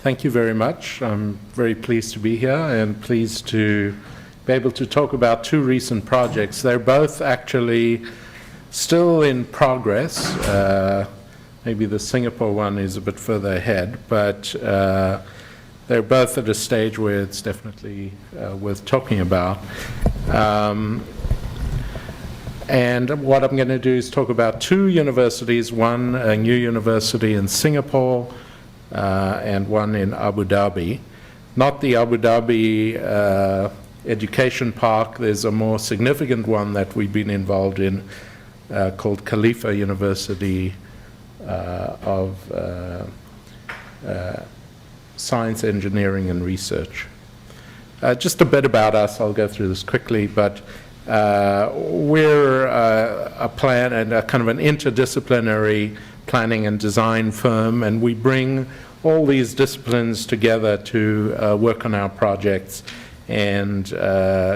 Thank you very much. I'm very pleased to be here and pleased to be able to talk about two recent projects. They're both actually still in progress. Maybe the Singapore one is a bit further ahead, but they're both at a stage where it's definitely worth talking about. And what I'm going to do is talk about two universities, one a new university in Singapore and one in Abu Dhabi. Not the Abu Dhabi education park. There's a more significant one that we've been involved in called Khalifa University of Science, Engineering and Research. Just a bit about us. I'll go through this quickly, but we're a plan and a kind of an interdisciplinary planning and design firm, and we bring all these disciplines together to work on our projects and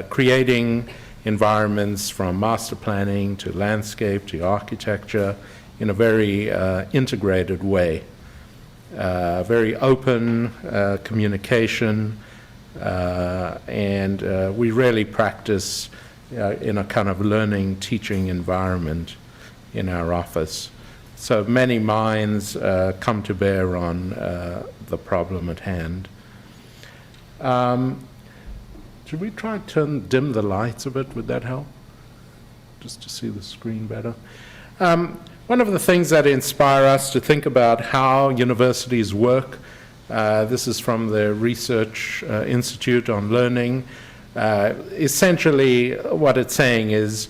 creating environments from master planning to landscape to architecture in a very integrated way. Very open communication, and we really practice in a kind of learning, teaching environment in our office. So many minds come to bear on the problem at hand. Should we try and dim the lights a bit? Would that help? Just to see the screen better. One of the things that inspire us to think about how universities work, this is from the Research Institute on Learning. Essentially, what it's saying is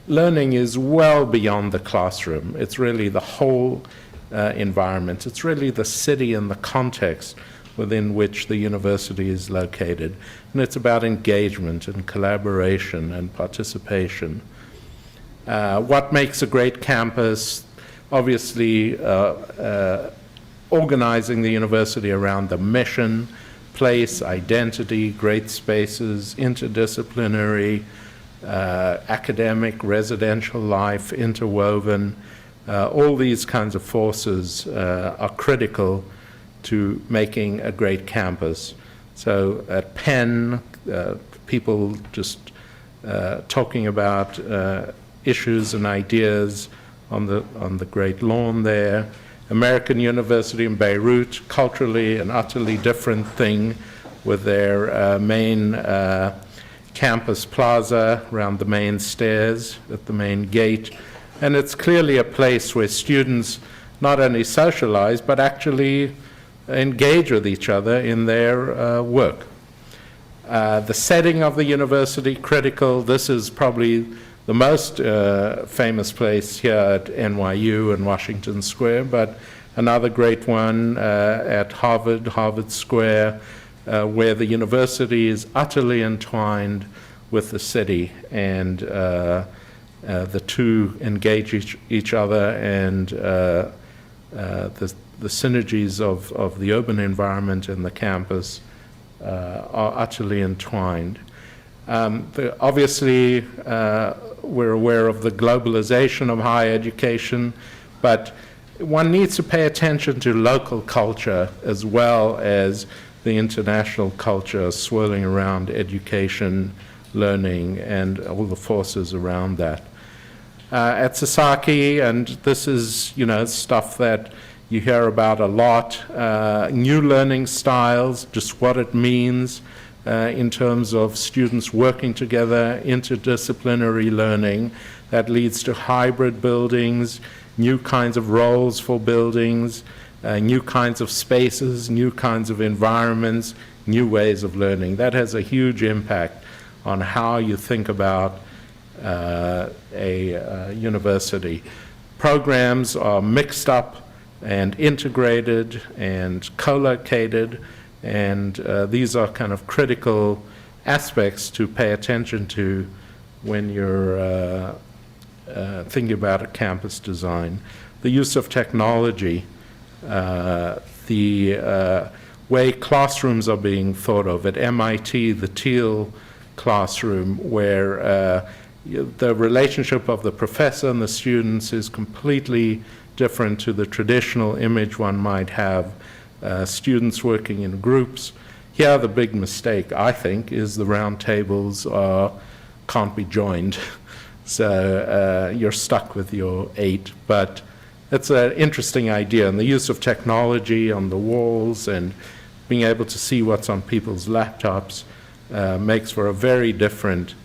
learning is well beyond the classroom. It's really the whole environment. It's really the city and the context within which the university is located. And it's about engagement and collaboration and participation. What makes a great campus? Obviously, organizing the university around the mission, place, identity, great spaces, interdisciplinary, academic, residential life, interwoven. All these kinds of forces are critical to making a great campus. So at Penn, people just talking about issues and ideas on the Great Lawn there. American University in Beirut, culturally an utterly different thing with their main campus plaza around the main stairs at the main gate. And it's clearly a place where students not only socialize, but actually engage with each other in their work. The setting of the university, critical. This is probably the most famous place here at NYU and Washington Square, but another great one at Harvard Square, where the university is utterly entwined with the city, and the two engage each other, and the synergies of the urban environment and the campus are utterly entwined. Obviously, we're aware of the globalization of higher education, but one needs to pay attention to local culture as well as the international culture swirling around education, learning, and all the forces around that. At Sasaki, and this is, stuff that you hear about a lot, new learning styles, just what it means in terms of students working together, interdisciplinary learning that leads to hybrid buildings, new kinds of roles for buildings, new kinds of spaces, new kinds of environments, new ways of learning. That has a huge impact on how you think about a university. Programs are mixed up and integrated and co-located, and these are kind of critical aspects to pay attention to when you're thinking about a campus design. The use of technology, the way classrooms are being thought of. At MIT, the Teal classroom, where the relationship of the professor and the students is completely different to the traditional image one might have students working in groups. Here, the big mistake, I think, is the round tables can't be joined. So you're stuck with your 8. But it's an interesting idea. And the use of technology on the walls and being able to see what's on people's laptops makes for a very different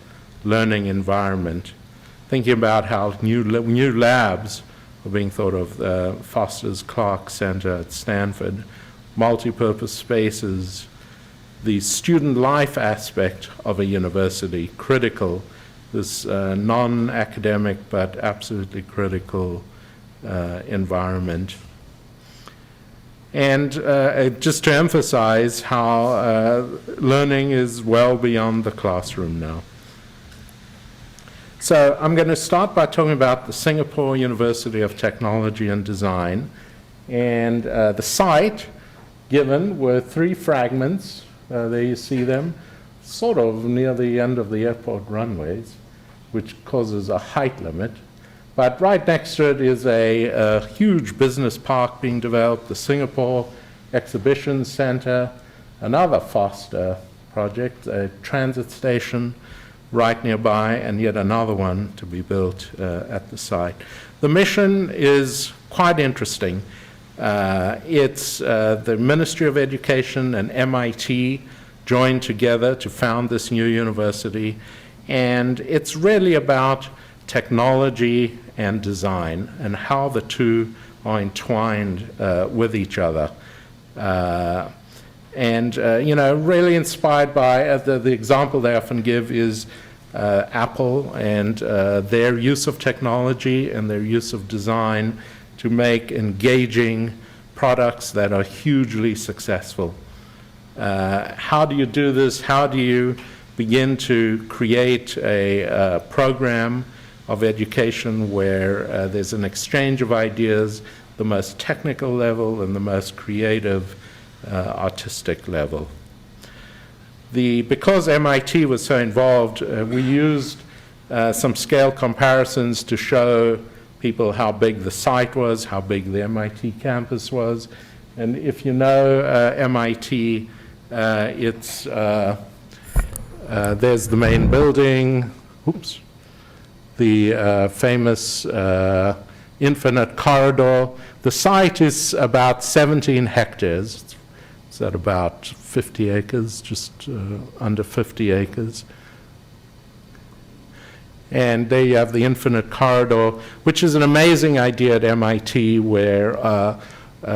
learning environment. Thinking about how new labs are being thought of, Foster's Clark Center at Stanford, multi-purpose spaces, the student life aspect of a university, critical, this non-academic but absolutely critical environment. And just to emphasize how learning is well beyond the classroom now. So I'm going to start by talking about the Singapore University of Technology and Design. And the site given were 3 fragments. There you see them, sort of near the end of the airport runways, which causes a height limit. But right next to it is a huge business park being developed, the Singapore Exhibition Center, another Foster project, a transit station right nearby, and yet another one to be built at the site. The mission is quite interesting. It's the Ministry of Education and MIT joined together to found this new university, and it's really about technology and design and how the two are entwined with each other. Really inspired by the example they often give is Apple and their use of technology and their use of design to make engaging products that are hugely successful. How do you do this? How do you begin to create a program of education where there's an exchange of ideas, the most technical level and the most creative artistic level? Because MIT was so involved, we used some scale comparisons to show people how big the site was, how big the MIT campus was. And if you know MIT, there's the main building, the famous infinite corridor. The site is about 17 hectares. It's at about 50 acres, just under 50 acres. And there you have the infinite corridor, which is an amazing idea at MIT, where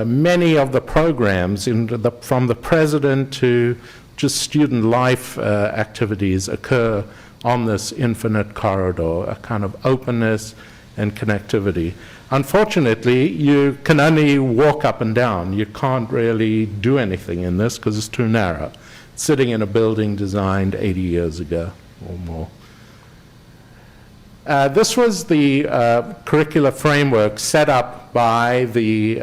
many of the programs, from the president to just student life activities, occur on this infinite corridor, a kind of openness and connectivity. Unfortunately, you can only walk up and down. You can't really do anything in this because it's too narrow. Sitting in a building designed 80 years ago or more. This was the curricular framework set up by the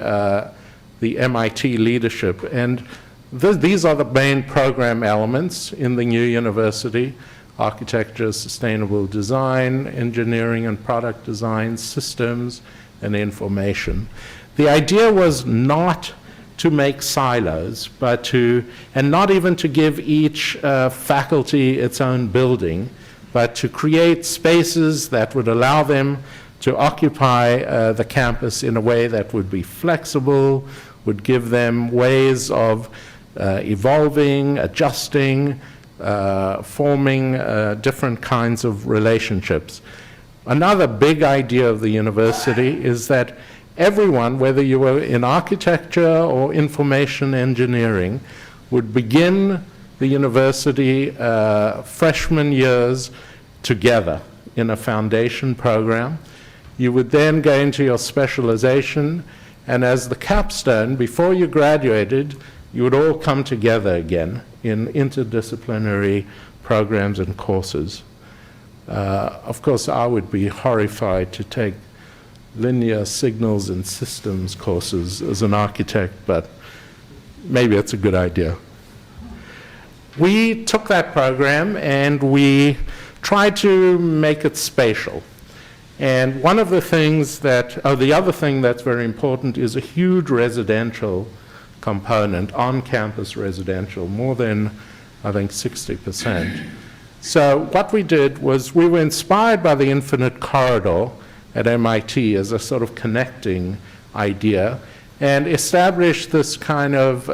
MIT leadership, and these are the main program elements in the new university: architecture, sustainable design, engineering and product design, systems, and information. The idea was not to make silos, and not even to give each faculty its own building, but to create spaces that would allow them to occupy the campus in a way that would be flexible, would give them ways of evolving, adjusting, forming different kinds of relationships. Another big idea of the university is that everyone, whether you were in architecture or information engineering, would begin the university freshman years together in a foundation program. You would then go into your specialization, and as the capstone, before you graduated, you would all come together again in interdisciplinary programs and courses. Of course, I would be horrified to take linear signals and systems courses as an architect, but maybe it's a good idea. We took that program and we tried to make it spatial. And one of the things the other thing that's very important is a huge residential component, on-campus residential, more than, I think, 60%. So what we did was we were inspired by the infinite corridor at MIT as a sort of connecting idea, and established this kind of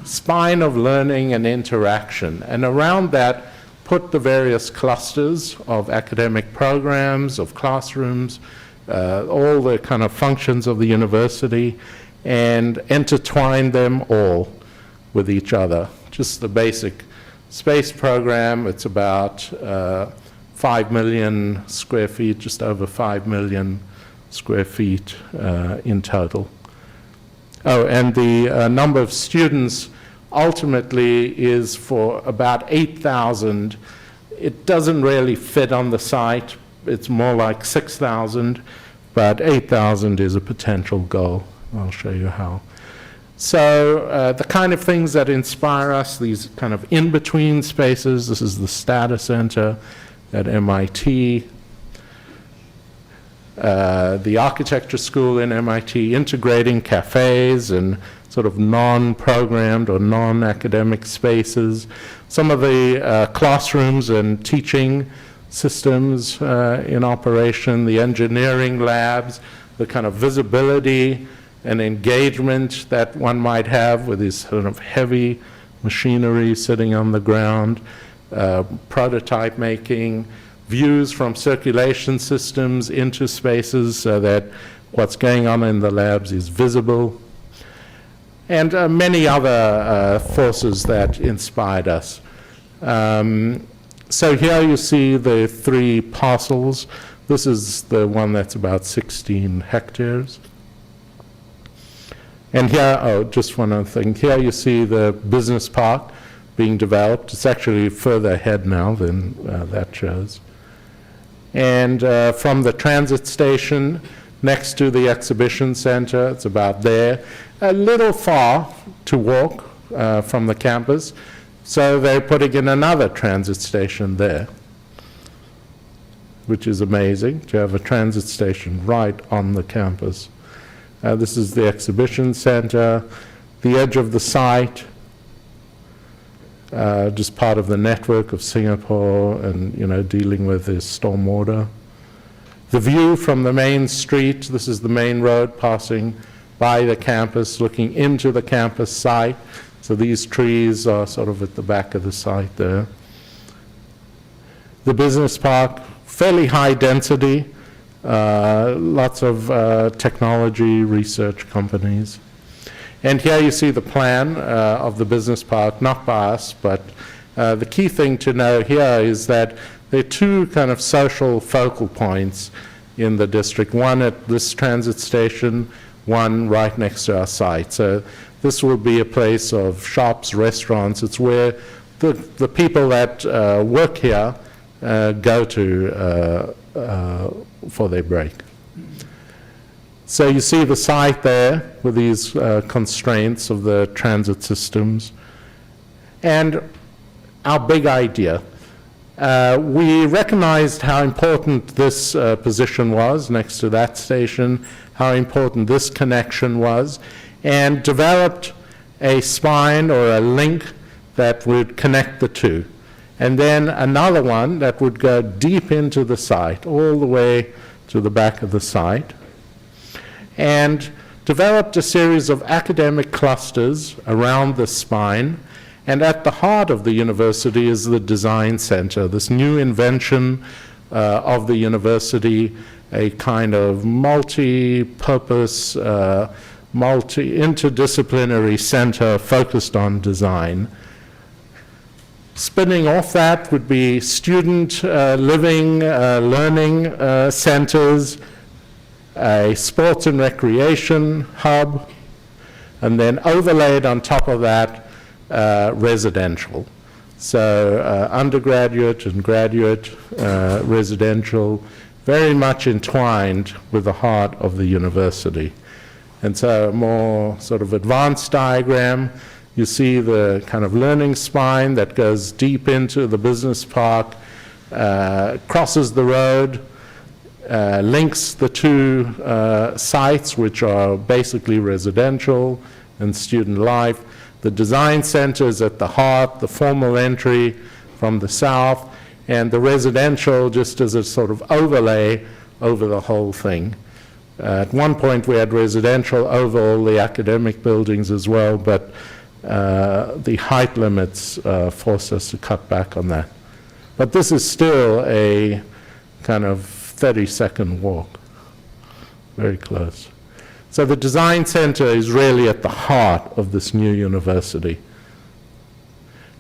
spine of learning and interaction. And around that, put the various clusters of academic programs, of classrooms, all the kind of functions of the university, and intertwine them all with each other. Just the basic space program, it's about 5 million square feet, just over 5 million square feet in total. Oh, and the number of students ultimately is for about 8,000. It doesn't really fit on the site. It's more like 6,000, but 8,000 is a potential goal. I'll show you how. So the kind of things that inspire us, these kind of in-between spaces, this is the Stata Center at MIT, the architecture school in MIT, integrating cafes and sort of non-programmed or non-academic spaces, some of the classrooms and teaching systems in operation, the engineering labs, the kind of visibility and engagement that one might have with this sort of heavy machinery sitting on the ground, prototype making, views from circulation systems into spaces so that what's going on in the labs is visible, and many other forces that inspired us. So here you see the 3 parcels. This is the one that's about 16 hectares. And here, oh, just one other thing. Here you see the business park being developed. It's actually further ahead now than that shows. And from the transit station next to the exhibition center, it's about there, a little far to walk from the campus. So they're putting in another transit station there, which is amazing to have a transit station right on the campus. This is the exhibition center, the edge of the site, just part of the network of Singapore and, you know, dealing with this stormwater. The view from the main street, this is the main road passing by the campus, looking into the campus site. So these trees are sort of at the back of the site there. The business park, fairly high density, lots of technology research companies. And here you see the plan of the business park, not by us, but the key thing to know here is that there are 2 kind of social focal points in the district, one at this transit station, one right next to our site. So this will be a place of shops, restaurants. It's where the people that work here go to for their break. So you see the site there with these constraints of the transit systems. And our big idea. We recognized how important this position was next to that station, how important this connection was, and developed a spine or a link that would connect the 2. And then another one that would go deep into the site, all the way to the back of the site, and developed a series of academic clusters around the spine. And at the heart of the university is the design center, this new invention of the university, a kind of multi-purpose, interdisciplinary center focused on design. Spinning off that would be student living, learning centers, a sports and recreation hub, and then overlaid on top of that, residential. So undergraduate and graduate residential, very much entwined with the heart of the university. And so a more sort of advanced diagram, you see the kind of learning spine that goes deep into the business park, crosses the road, links the 2 sites, which are basically residential, and student life. The design center is at the heart, the formal entry from the south, and the residential just as a sort of overlay over the whole thing. At one point we had residential over all the academic buildings as well, but the height limits forced us to cut back on that. But this is still a kind of 30-second walk, very close. So the design center is really at the heart of this new university.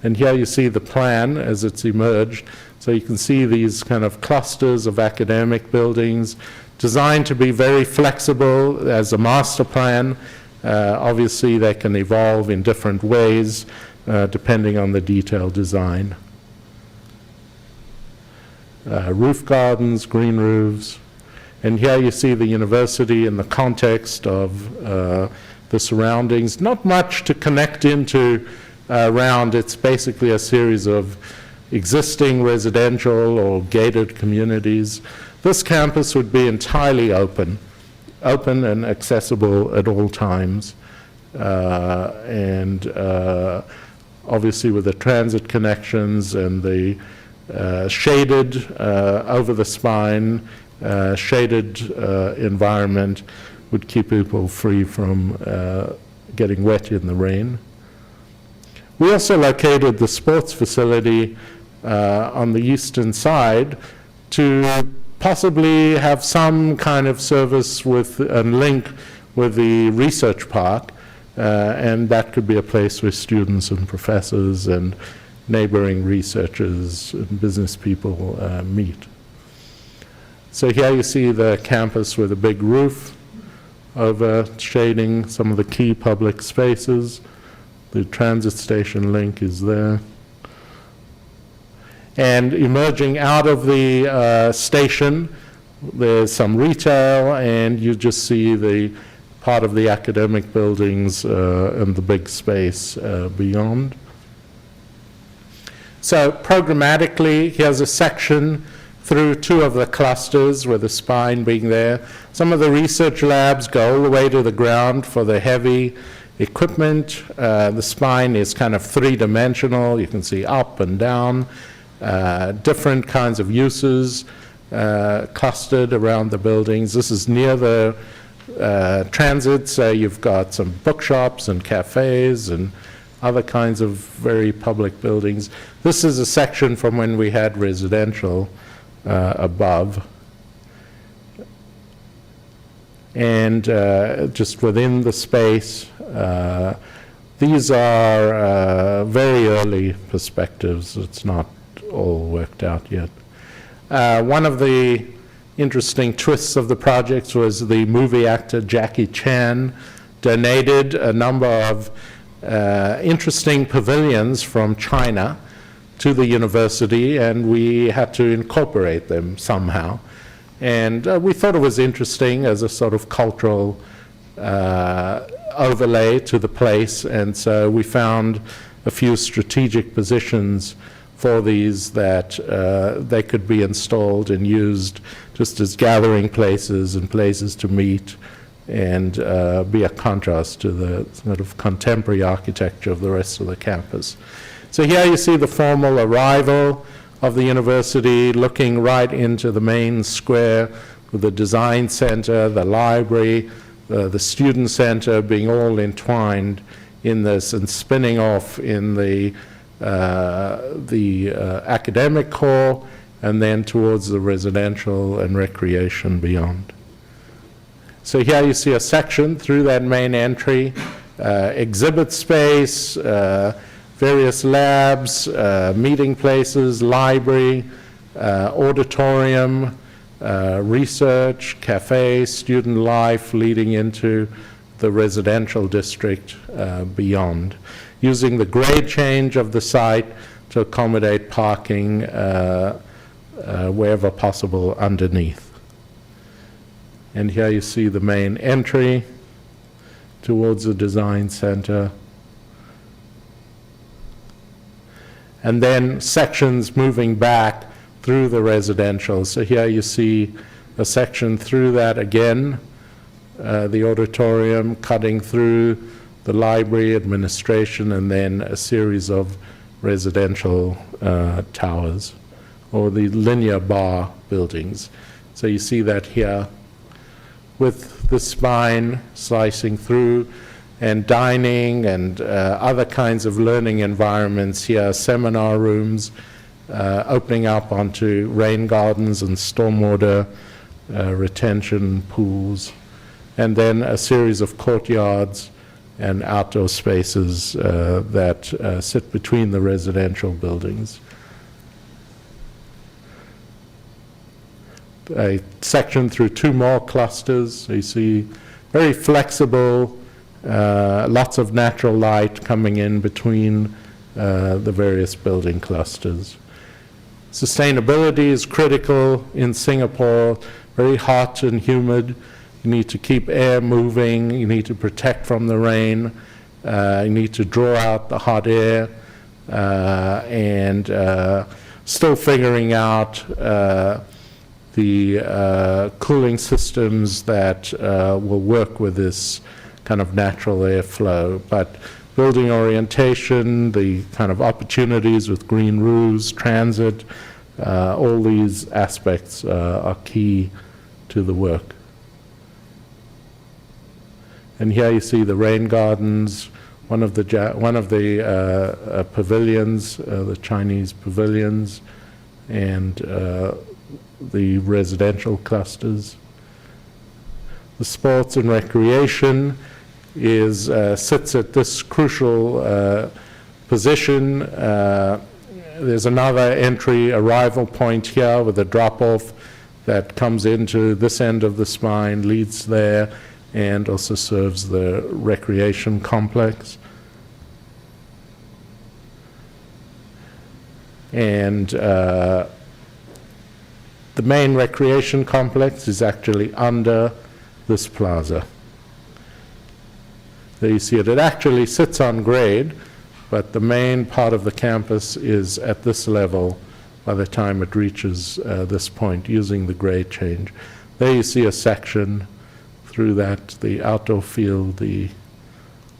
And here you see the plan as it's emerged. So you can see these kind of clusters of academic buildings designed to be very flexible as a master plan. Obviously, they can evolve in different ways depending on the detailed design. Roof gardens, green roofs. And here you see the university in the context of the surroundings. Not much to connect into around. It's basically a series of existing residential or gated communities. This campus would be entirely open and accessible at all times. Obviously with the transit connections and the shaded over the spine, shaded environment would keep people free from getting wet in the rain. We also located the sports facility on the eastern side to possibly have some kind of service with a link with the research park, and that could be a place where students and professors and neighboring researchers and business people meet. So here you see the campus with a big roof over shading some of the key public spaces. The transit station link is there. And emerging out of the station, there's some retail, and you just see the part of the academic buildings and the big space beyond. So programmatically, here's a section through two of the clusters with the spine being there. Some of the research labs go all the way to the ground for the heavy equipment. The spine is kind of three-dimensional. You can see up and down, different kinds of uses clustered around the buildings. This is near the transit, so you've got some bookshops and cafes and other kinds of very public buildings. This is a section from when we had residential above. And just within the space, these are very early perspectives. It's not all worked out yet. One of the interesting twists of the projects was the movie actor Jackie Chan donated a number of interesting pavilions from China to the university, and we had to incorporate them somehow. And we thought it was interesting as a sort of cultural overlay to the place, and so we found a few strategic positions for these that they could be installed and used just as gathering places and places to meet, and be a contrast to the sort of contemporary architecture of the rest of the campus. So here you see the formal arrival of the university, looking right into the main square with the design center, the library, the student center being all entwined in this and spinning off in the academic core and then towards the residential and recreation beyond. So here you see a section through that main entry, exhibit space, various labs, meeting places, library, auditorium, research, cafe, student life leading into the residential district beyond, using the grade change of the site to accommodate parking wherever possible underneath. And here you see the main entry towards the design center. And then sections moving back through the residential. So here you see a section through that again, the auditorium cutting through the library, administration, and then a series of residential towers, or the linear bar buildings. So you see that here with the spine slicing through, and dining and other kinds of learning environments here, seminar rooms, opening up onto rain gardens and stormwater retention pools, and then a series of courtyards and outdoor spaces that sit between the residential buildings. A section through 2 more clusters. So you see very flexible, lots of natural light coming in between the various building clusters. Sustainability is critical in Singapore, very hot and humid. You need to keep air moving, you need to protect from the rain, you need to draw out the hot air, and still figuring out the cooling systems that will work with this kind of natural airflow. But building orientation, the kind of opportunities with green roofs, transit, all these aspects are key to the work. And here you see the rain gardens, one of the pavilions, the Chinese pavilions, and the residential clusters. The sports and recreation sits at this crucial position. There's another entry arrival point here with a drop-off that comes into this end of the spine, leads there, and also serves the recreation complex. And the main recreation complex is actually under this plaza. There you see it. It actually sits on grade, but the main part of the campus is at this level by the time it reaches this point, using the grade change. There you see a section through that, the outdoor field, the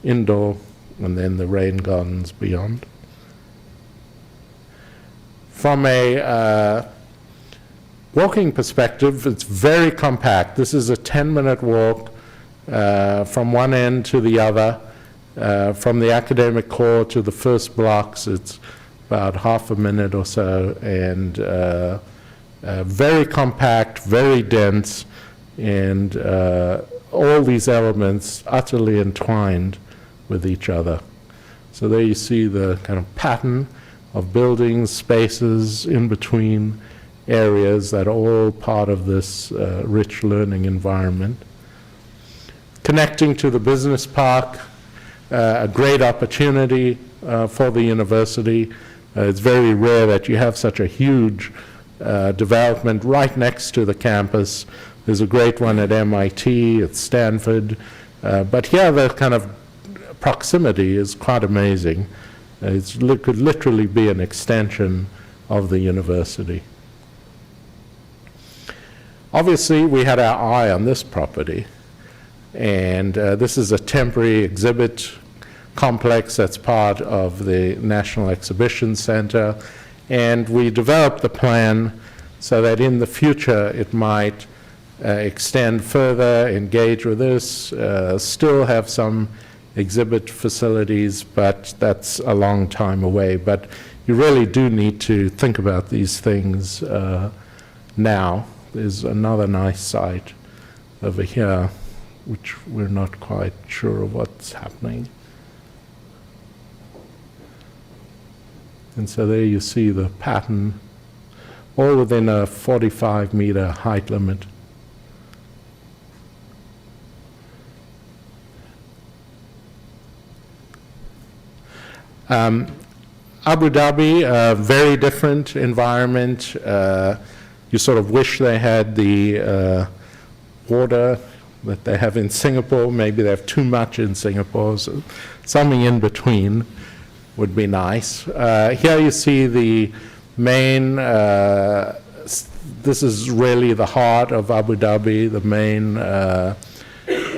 indoor, and then the rain gardens beyond. From a walking perspective, it's very compact. This is a 10-minute walk from one end to the other. From the academic core to the first blocks, it's about half a minute or so, and very compact, very dense, and all these elements utterly entwined with each other. So there you see the kind of pattern of buildings, spaces in between areas that are all part of this rich learning environment. Connecting to the business park, a great opportunity for the university. It's very rare that you have such a huge development right next to the campus. There's a great one at MIT, at Stanford, but here the kind of proximity is quite amazing. It could literally be an extension of the university. Obviously, we had our eye on this property, and this is a temporary exhibit complex that's part of the National Exhibition Center, and we developed the plan so that in the future it might extend further, engage with this, still have some exhibit facilities, but that's a long time away. But you really do need to think about these things now. There's another nice site over here, which we're not quite sure of what's happening. And so there you see the pattern, all within a 45-meter height limit. Abu Dhabi, a very different environment. You sort of wish they had the water that they have in Singapore. Maybe they have too much in Singapore, so something in between would be nice. Here you see the main, this is really the heart of Abu Dhabi, the main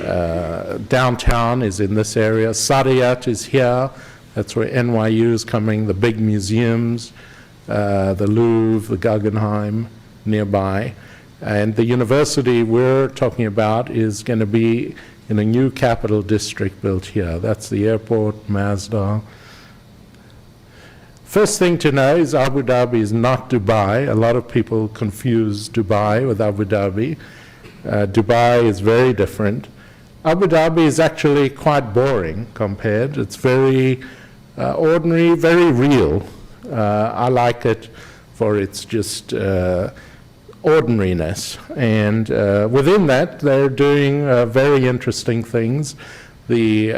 Downtown is in this area. Sariyat is here. That's where NYU is coming, the big museums, the Louvre, the Guggenheim nearby. And the university we're talking about is going to be in a new capital district built here. That's the airport, Masdar. First thing to know is Abu Dhabi is not Dubai. A lot of people confuse Dubai with Abu Dhabi. Dubai is very different. Abu Dhabi is actually quite boring compared. It's very ordinary, very real. I like it for its just ordinariness. And within that, they're doing very interesting things. The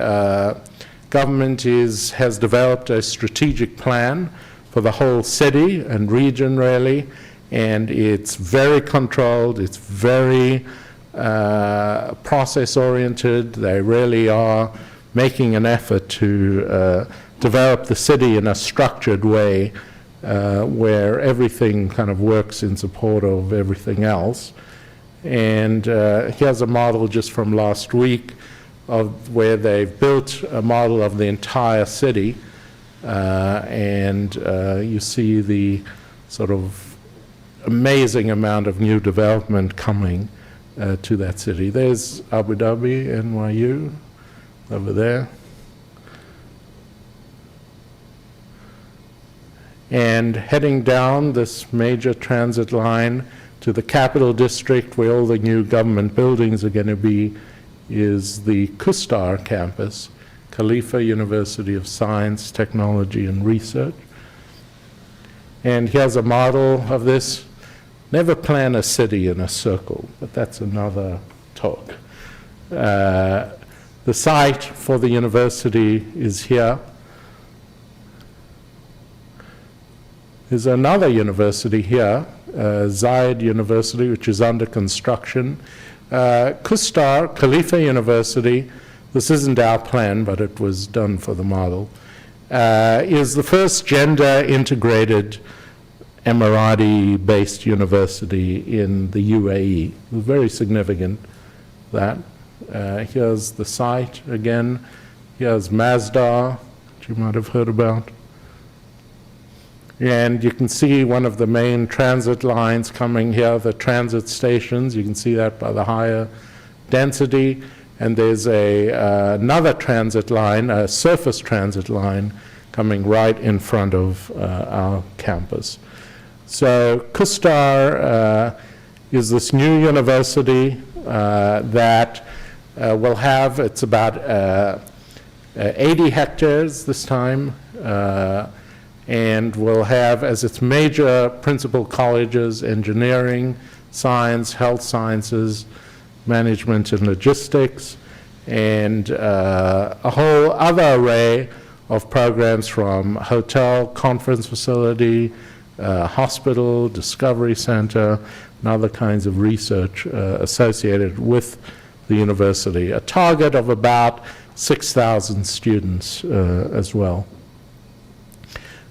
government has developed a strategic plan for the whole city and region, really, and it's very controlled, it's very process-oriented. They really are making an effort to develop the city in a structured way where everything kind of works in support of everything else. And here's a model just from last week of where they've built a model of the entire city, and you see the sort of amazing amount of new development coming to that city. There's Abu Dhabi, NYU, over there. And heading down this major transit line to the capital district where all the new government buildings are going to be is the Kustar campus, Khalifa University of Science, Technology and Research. And here's a model of this. Never plan a city in a circle, but that's another talk. The site for the university is here. There's another university here, Zayed University, which is under construction. Kustar, Khalifa University, this isn't our plan, but it was done for the model, is the first gender-integrated Emirati-based university in the UAE. Very significant, that. Here's the site again. Here's Masdar, which you might have heard about. And you can see one of the main transit lines coming here, the transit stations. You can see that by the higher density. And there's another transit line, a surface transit line, coming right in front of our campus. So Kustar is this new university that will have, it's about 80 hectares this time, and will have as its major principal colleges engineering, science, health sciences, management and logistics, and a whole other array of programs from hotel, conference facility, hospital, discovery center, and other kinds of research associated with the university. A target of about 6,000 students as well.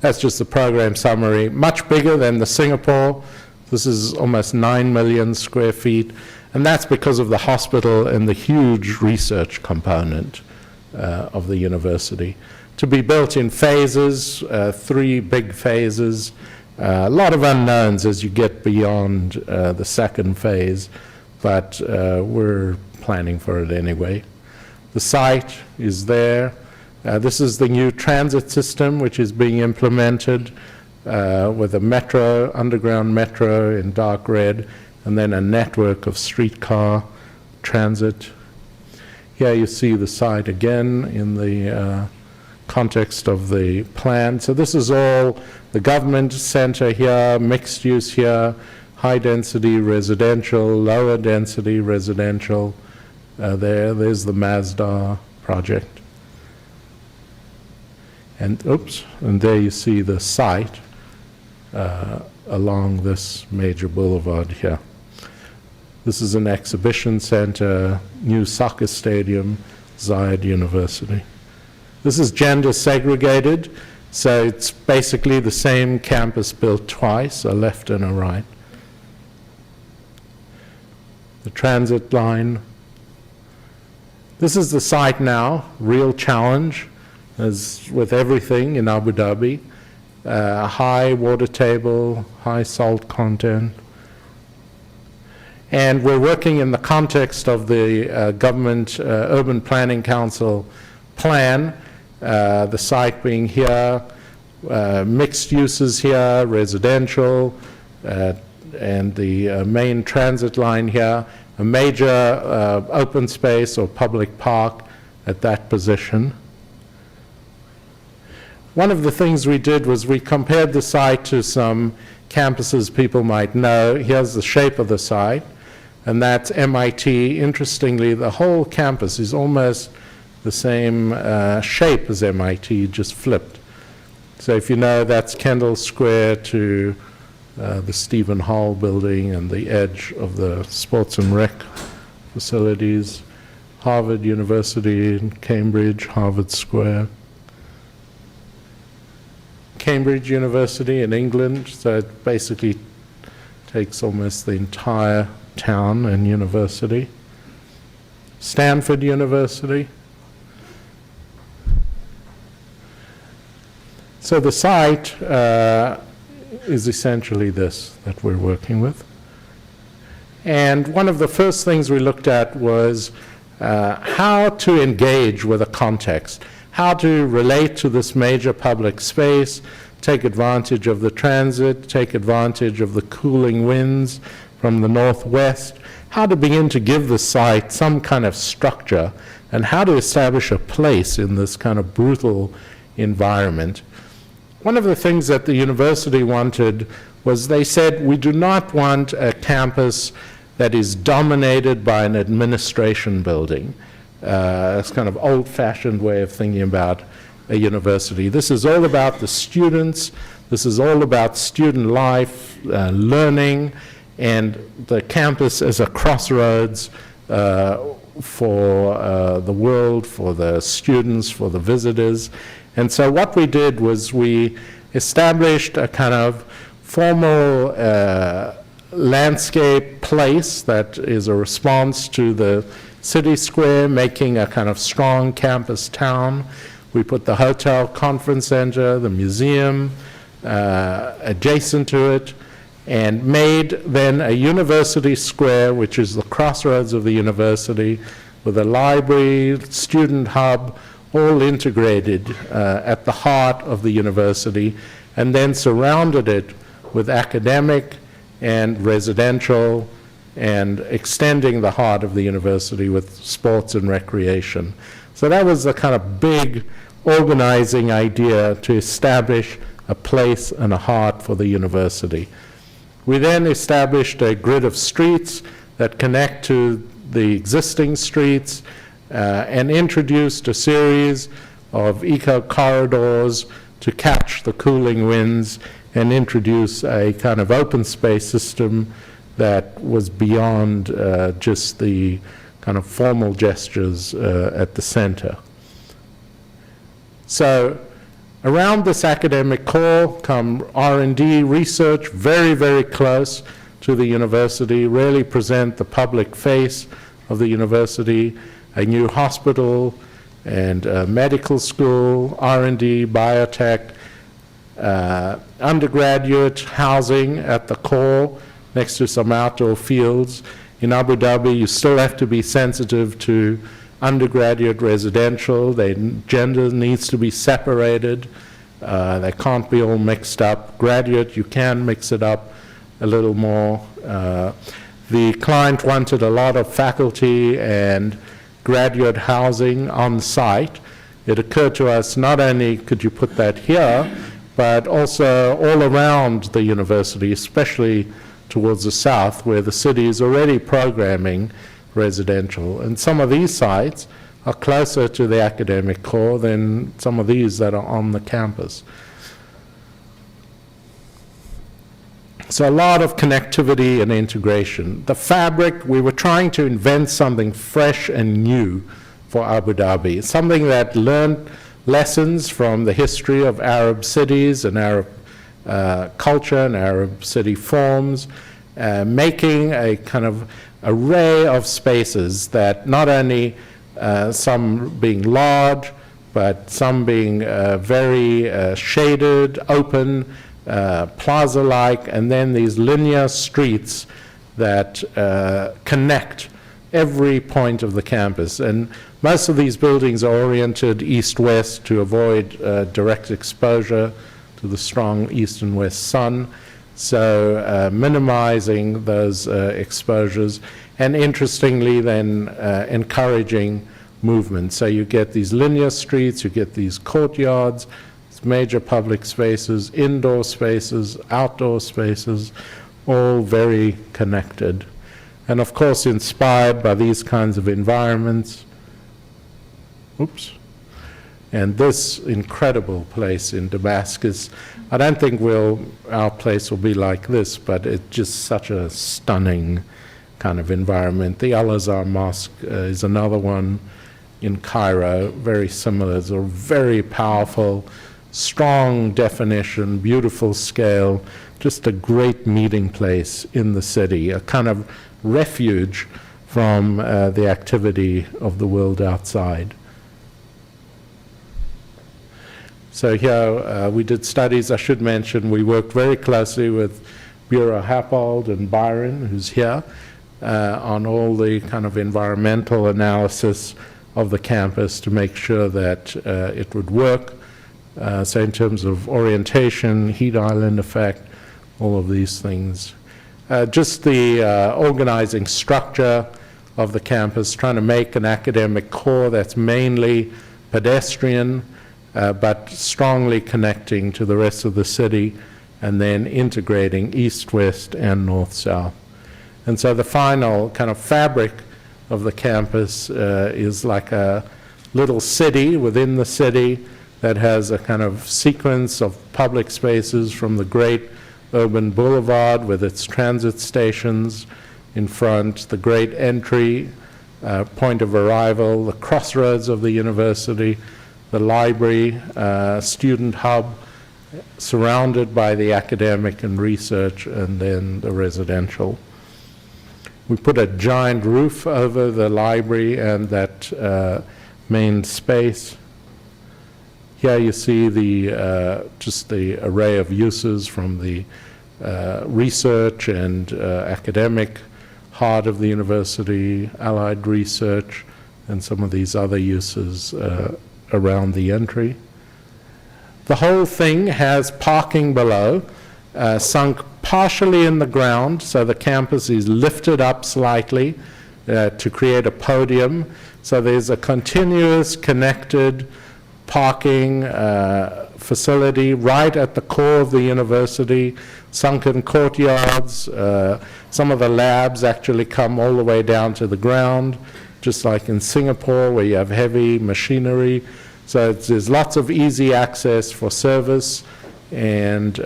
That's just the program summary. Much bigger than the Singapore. This is almost 9 million square feet. And that's because of the hospital and the huge research component of the university. To be built in phases, 3 big phases. A lot of unknowns as you get beyond the second phase, but we're planning for it anyway. The site is there. This is the new transit system which is being implemented with a metro, underground metro in dark red, and then a network of streetcar transit. Here you see the site again in the context of the plan. So this is all the government center here, mixed use here, high density residential, lower density residential. There's the Masdar project. And there you see the site along this major boulevard here. This is an exhibition center, new soccer stadium, Zayed University. This is gender segregated, so it's basically the same campus built twice, a left and a right. The transit line. This is the site now, real challenge, as with everything in Abu Dhabi. High water table, high salt content. And we're working in the context of the government Urban Planning Council plan, the site being here, mixed uses here, residential, and the main transit line here, a major open space or public park at that position. One of the things we did was we compared the site to some campuses people might know. Here's the shape of the site, and that's MIT. Interestingly, the whole campus is almost the same shape as MIT, just flipped. So if you know, that's Kendall Square to the Stephen Hall building and the edge of the sports and rec facilities. Harvard University in Cambridge, Harvard Square. Cambridge University in England, so it basically takes almost the entire town and university. Stanford University. So the site is essentially this that we're working with. And one of the first things we looked at was how to engage with a context, how to relate to this major public space, take advantage of the transit, take advantage of the cooling winds from the northwest, how to begin to give the site some kind of structure, and how to establish a place in this kind of brutal environment. One of the things that the university wanted was they said, we do not want a campus that is dominated by an administration building. It's kind of old-fashioned way of thinking about a university. This is all about the students. This is all about student life, learning, and the campus as a crossroads for the world, for the students, for the visitors. And so what we did was we established a kind of formal landscape place that is a response to the city square, making a kind of strong campus town. We put the hotel conference center, the museum adjacent to it, and made then a university square, which is the crossroads of the university, with a library, student hub, all integrated at the heart of the university, and then surrounded it with academic and residential, and extending the heart of the university with sports and recreation. So that was the kind of big organizing idea to establish a place and a heart for the university. We then established a grid of streets that connect to the existing streets, and introduced a series of eco-corridors to catch the cooling winds and introduce a kind of open space system that was beyond just the kind of formal gestures at the center. So around this academic core come R&D research, very, very close to the university, really present the public face of the university, a new hospital and medical school, R&D, biotech, undergraduate housing at the core next to some outdoor fields. In Abu Dhabi, you still have to be sensitive to undergraduate residential. Gender needs to be separated. They can't be all mixed up. Graduate, you can mix it up a little more. The client wanted a lot of faculty and graduate housing on site. It occurred to us, not only could you put that here, but also all around the university, especially towards the south, where the city is already programming residential. And some of these sites are closer to the academic core than some of these that are on the campus. So a lot of connectivity and integration. The fabric, we were trying to invent something fresh and new for Abu Dhabi, something that learned lessons from the history of Arab cities and Arab culture and Arab city forms, making a kind of array of spaces that not only some being large, but some being very shaded, open, plaza-like, and then these linear streets that connect every point of the campus. And most of these buildings are oriented east-west to avoid direct exposure to the strong east and west sun, so minimizing those exposures, and interestingly then encouraging movement. So you get these linear streets, you get these courtyards, major public spaces, indoor spaces, outdoor spaces, all very connected. And of course inspired by these kinds of environments. Oops. And this incredible place in Damascus, I don't think our place will be like this, but it's just such a stunning kind of environment. The Al-Azhar Mosque is another one in Cairo, very similar. It's a very powerful, strong definition, beautiful scale, just a great meeting place in the city, a kind of refuge from the activity of the world outside. So here we did studies. I should mention we worked very closely with Bureau Happold and Byron, who's here, on all the kind of environmental analysis of the campus to make sure that it would work. So in terms of orientation, heat island effect, all of these things. Just the organizing structure of the campus, trying to make an academic core that's mainly pedestrian, but strongly connecting to the rest of the city, and then integrating east-west and north-south. And so the final kind of fabric of the campus is like a little city within the city that has a kind of sequence of public spaces from the great urban boulevard with its transit stations in front, the great entry, point of arrival, the crossroads of the university, the library, student hub, surrounded by the academic and research, and then the residential. We put a giant roof over the library and that main space. Here you see the just the array of uses from the research and academic heart of the university, allied research, and some of these other uses around the entry. The whole thing has parking below, sunk partially in the ground, so the campus is lifted up slightly to create a podium. So there's a continuous connected parking facility right at the core of the university, sunken courtyards. Some of the labs actually come all the way down to the ground, just like in Singapore where you have heavy machinery. So there's lots of easy access for service and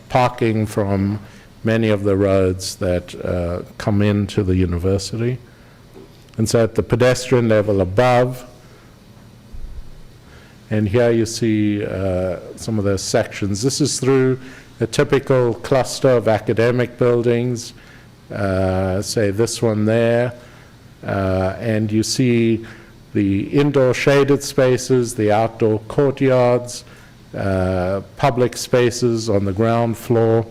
parking from many of the roads that come into the university. And so at the pedestrian level above, and here you see some of those sections. This is through a typical cluster of academic buildings, say this one there, and you see the indoor shaded spaces, the outdoor courtyards, public spaces on the ground floor,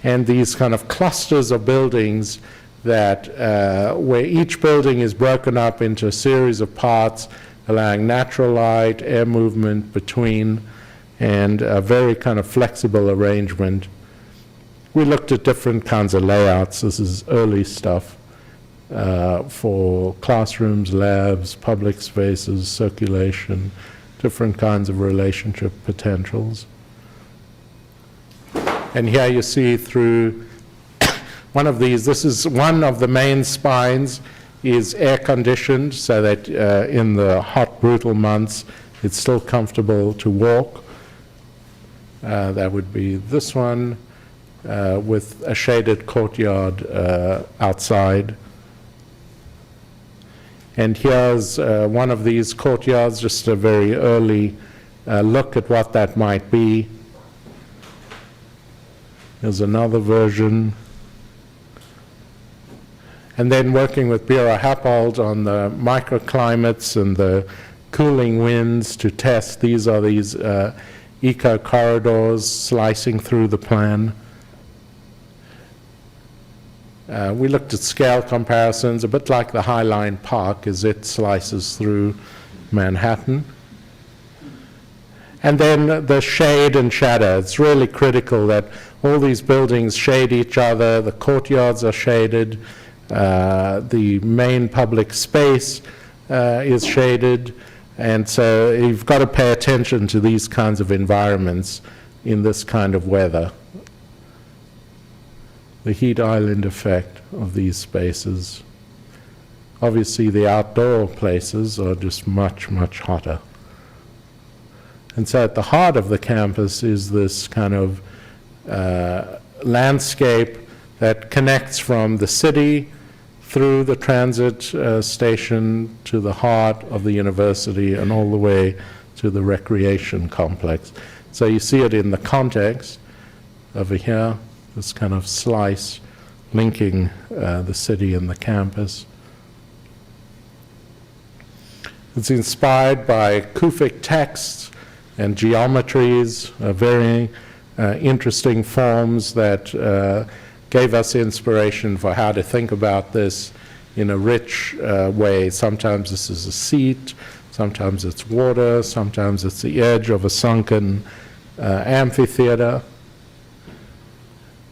and these kind of clusters of buildings that where each building is broken up into a series of parts, allowing natural light, air movement between, and a very kind of flexible arrangement. We looked at different kinds of layouts. This is early stuff for classrooms, labs, public spaces, circulation, different kinds of relationship potentials. And here you see through one of these, this is one of the main spines is air conditioned so that in the hot, brutal months, it's still comfortable to walk. That would be this one with a shaded courtyard outside. And here's one of these courtyards, just a very early look at what that might be. There's another version. And then working with Bureau Happold on the microclimates and the cooling winds to test. These are these eco-corridors slicing through the plan. We looked at scale comparisons, a bit like the High Line Park as it slices through Manhattan. And then the shade and shadow. It's really critical that all these buildings shade each other, the courtyards are shaded, the main public space is shaded, and so you've got to pay attention to these kinds of environments in this kind of weather. The heat island effect of these spaces. Obviously the outdoor places are just much, much hotter. And so at the heart of the campus is this kind of landscape that connects from the city through the transit station to the heart of the university and all the way to the recreation complex. So you see it in the context over here, this kind of slice linking the city and the campus. It's inspired by Kufic texts and geometries, very interesting forms that gave us inspiration for how to think about this in a rich way. Sometimes this is a seat, sometimes it's water, sometimes it's the edge of a sunken amphitheater.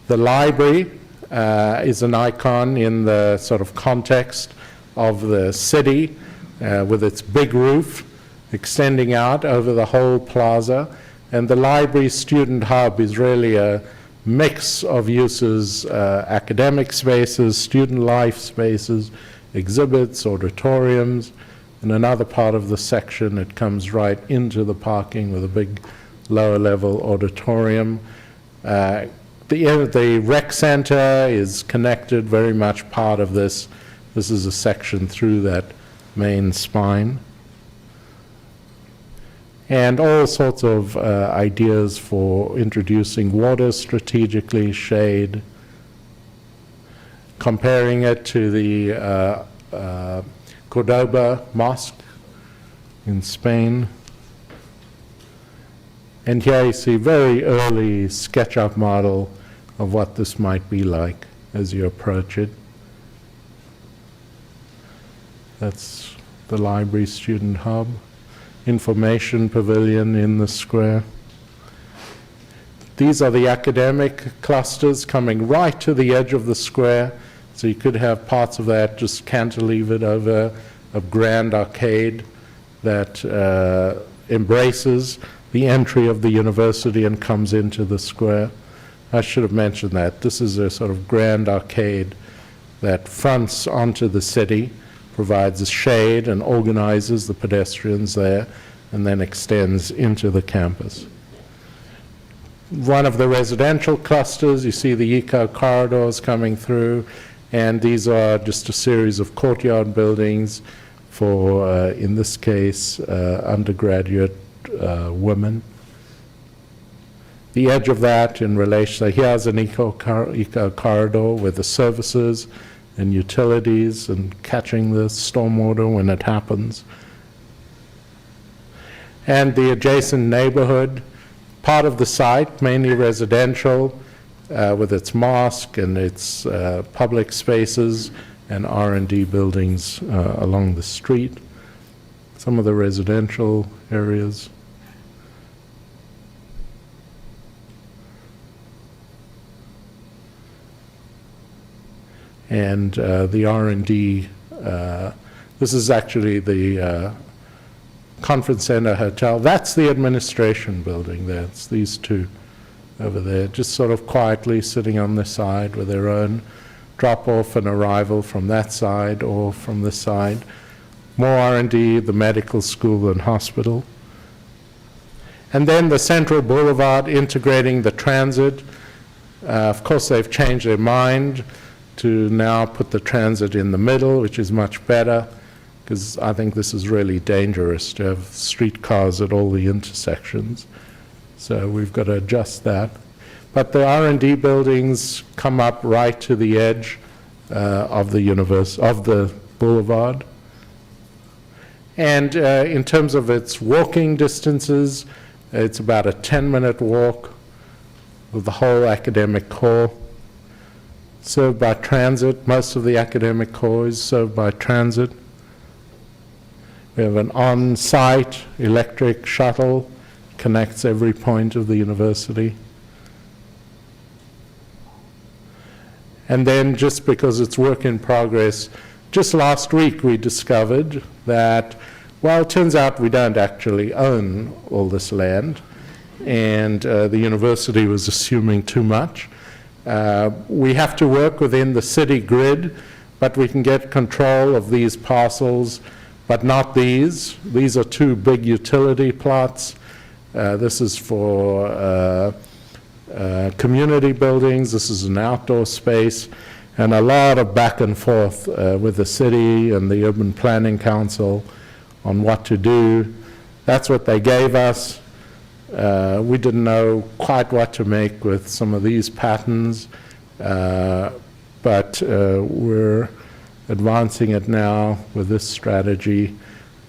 The library is an icon in the sort of context of the city with its big roof extending out over the whole plaza. And the library student hub is really a mix of uses, academic spaces, student life spaces, exhibits, auditoriums. In another part of the section, it comes right into the parking with a big lower level auditorium. The rec center is connected, very much part of this. This is a section through that main spine. And all sorts of ideas for introducing water strategically, shade, comparing it to the Cordoba Mosque in Spain. And here you see very early SketchUp model of what this might be like as you approach it. That's the library student hub. Information pavilion in the square. These are the academic clusters coming right to the edge of the square, so you could have parts of that just cantilevered over a grand arcade that embraces the entry of the university and comes into the square. I should have mentioned that. This is a sort of grand arcade that fronts onto the city, provides a shade and organizes the pedestrians there, and then extends into the campus. One of the residential clusters, you see the eco corridors coming through, and these are just a series of courtyard buildings for, in this case, undergraduate women. The edge of that in relation, so here's an eco corridor with the services and utilities and catching the stormwater when it happens. And the adjacent neighborhood, part of the site, mainly residential, with its mosque and its public spaces and R&D buildings along the street. Some of the residential areas. And the R&D, this is actually the conference center hotel. That's the administration building there. It's these two over there, just sort of quietly sitting on the side with their own drop-off and arrival from that side or from this side. More R&D, the medical school and hospital. And then the Central Boulevard integrating the transit. Of course, they've changed their mind to now put the transit in the middle, which is much better, because I think this is really dangerous to have streetcars at all the intersections. So we've got to adjust that. But the R&D buildings come up right to the edge of the boulevard. And in terms of its walking distances, it's about a 10-minute walk of the whole academic core. Served by transit. Most of the academic core is served by transit. We have an on-site electric shuttle, connects every point of the university. And then, just because it's work in progress, just last week we discovered that, well, it turns out we don't actually own all this land, and the university was assuming too much. We have to work within the city grid, but we can get control of these parcels, but not these. These are two big utility plots. This is for community buildings. This is an outdoor space, and a lot of back and forth with the city and the Urban Planning Council on what to do. That's what they gave us. We didn't know quite what to make with some of these patterns, but we're advancing it now with this strategy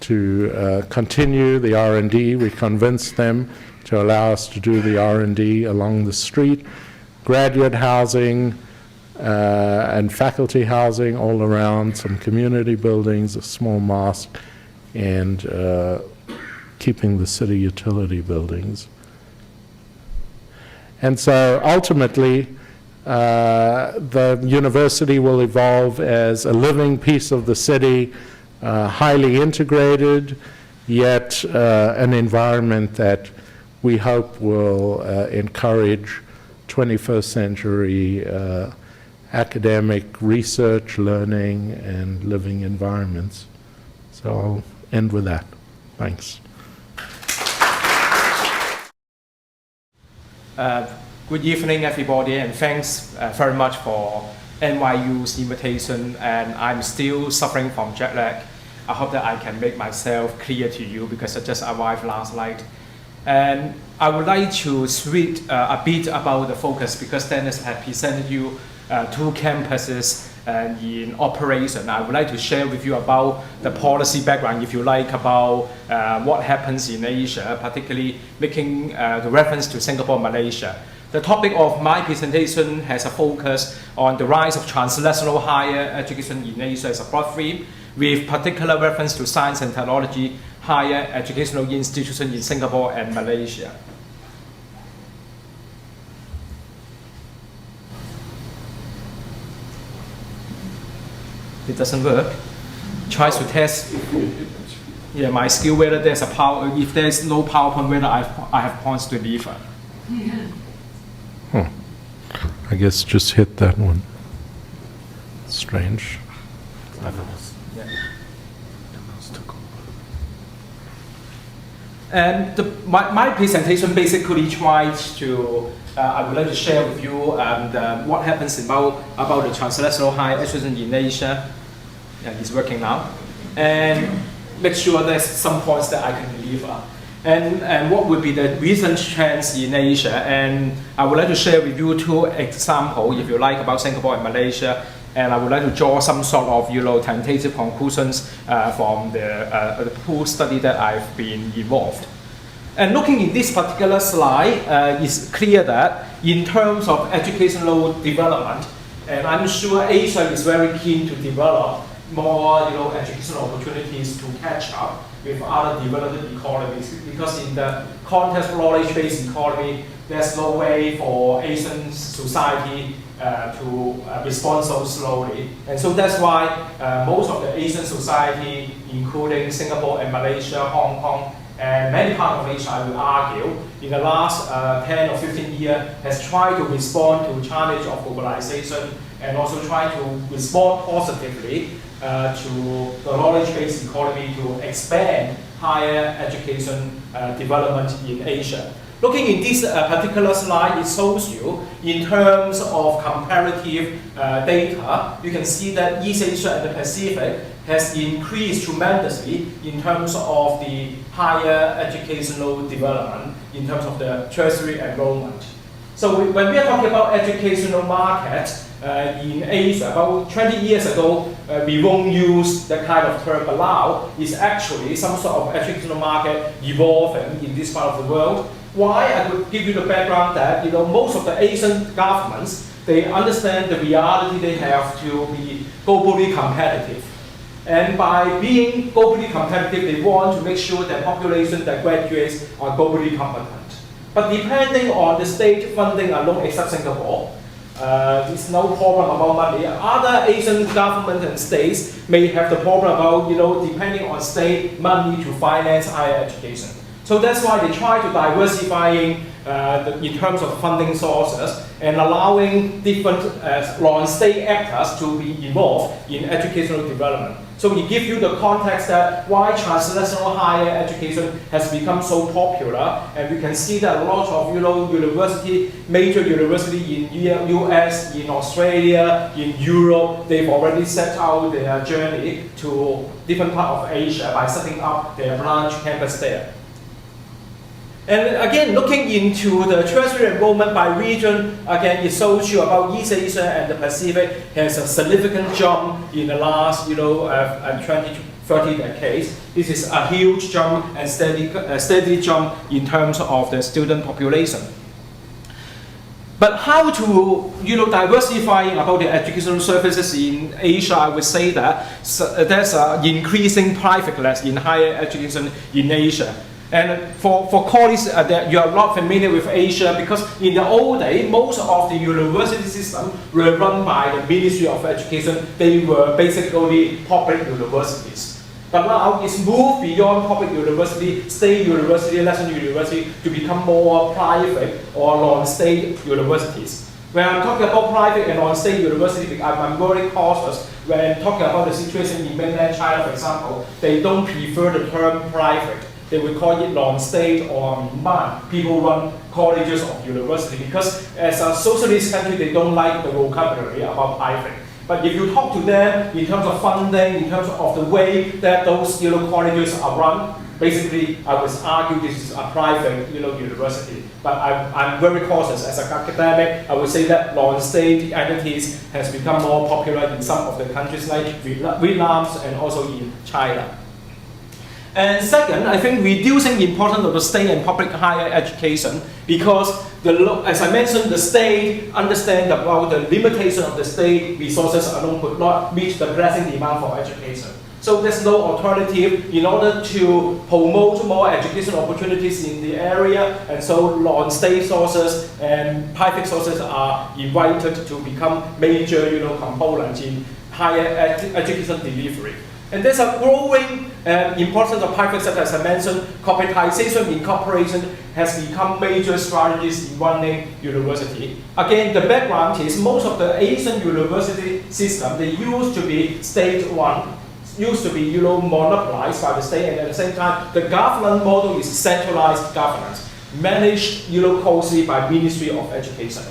to continue the R&D. We convinced them to allow us to do the R&D along the street, graduate housing and faculty housing all around, some community buildings, a small mosque, and keeping the city utility buildings. And so ultimately, the university will evolve as a living piece of the city, highly integrated, yet an environment that we hope will encourage 21st century academic research, learning, and living environments. So I'll end with that. Thanks. Good evening, everybody, and thanks very much for NYU's invitation. And I'm still suffering from jet lag. I hope that I can make myself clear to you because I just arrived last night. And I would like to speak a bit about the focus because Dennis had presented you two campuses in operation. I would like to share with you about the policy background, if you like, about what happens in Asia, particularly making the reference to Singapore, Malaysia. The topic of my presentation has a focus on the rise of transnational higher education in Asia as a broad theme, with particular reference to science and technology higher educational institutions in Singapore and Malaysia. It doesn't work. Tries to test my skill whether there's a power. If there's no PowerPoint, whether I have points to deliver. I guess just hit that one. Strange. And my presentation basically tries to, I would like to share with you what happens about the transnational higher education in Asia. It's working now. And make sure there's some points that I can deliver. And what would be the recent trends in Asia. And I would like to share with you two examples, if you like, about Singapore and Malaysia. And I would like to draw some sort of tentative conclusions from the pool study that I've been involved. And looking in this particular slide, it's clear that in terms of educational development, and I'm sure Asia is very keen to develop more educational opportunities to catch up with other developed economies, because in the context of knowledge-based economy, there's no way for Asian society to respond so slowly. And so that's why most of the Asian society, including Singapore and Malaysia, Hong Kong, and many parts of Asia, I would argue, in the last 10 or 15 years, has tried to respond to the challenge of globalization and also try to respond positively to the knowledge-based economy to expand higher education development in Asia. Looking in this particular slide, it shows you in terms of comparative data, you can see that East Asia and the Pacific has increased tremendously in terms of the higher educational development, in terms of the tertiary enrollment. So when we are talking about educational markets, in Asia. About 20 years ago, we won't use that kind of term, but now it's actually some sort of educational market evolving in this part of the world. Why? I would give you the background that most of the Asian governments, they understand the reality they have to be globally competitive. And by being globally competitive, they want to make sure that population that graduates are globally competent. But depending on the state funding alone, except Singapore, there's no problem about money. Other Asian governments and states may have the problem about, depending on state money to finance higher education. So that's why they try to diversifying in terms of funding sources and allowing different non-state actors to be involved in educational development. So it gives you the context that why transnational higher education has become so popular, and we can see that a lot of major university in US, in Australia, in Europe, they've already set out their journey to different parts of Asia by setting up their branch campus there. And again, looking into the tertiary enrollment by region, again, it shows you about East Asia and the Pacific has a significant jump in the last, 20 to 30 decades. This is a huge jump and steady jump in terms of the student population. But how to, diversifying about the educational services in Asia, I would say that there's an increasing privateness in higher education in Asia. And for colleagues that you are not familiar with Asia, because in the old days, most of the university system were run by the Ministry of Education. They were basically public universities. But now it's moved beyond public university, state university, national university, to become more private or non-state universities. When I'm talking about private and non-state university, I'm very cautious when talking about the situation in mainland China, for example. They don't prefer the term private. They would call it non-state or man. People run colleges or university because as a socialist country, they don't like the vocabulary about private. But if you talk to them in terms of funding, in terms of the way that those colleges are run, basically I would argue this is a private university. But I'm very cautious as an academic. I would say that non-state entities has become more popular in some of the countries like Vietnam and also in China. And second, I think reducing the importance of the state and public higher education because, as I mentioned, the state understand about the limitation of the state resources alone could not meet the pressing demand for education. So there's no alternative in order to promote more education opportunities in the area, and so non-state sources and private sources are invited to become major components in higher education delivery. And there's a growing importance of private sector, as I mentioned. Corporatization, incorporation has become major strategies in running university. Again, the background is most of the Asian university system, they used to be state-run, used to be monopolized by the state, and at the same time, the government model is centralized governance, managed closely by Ministry of Education.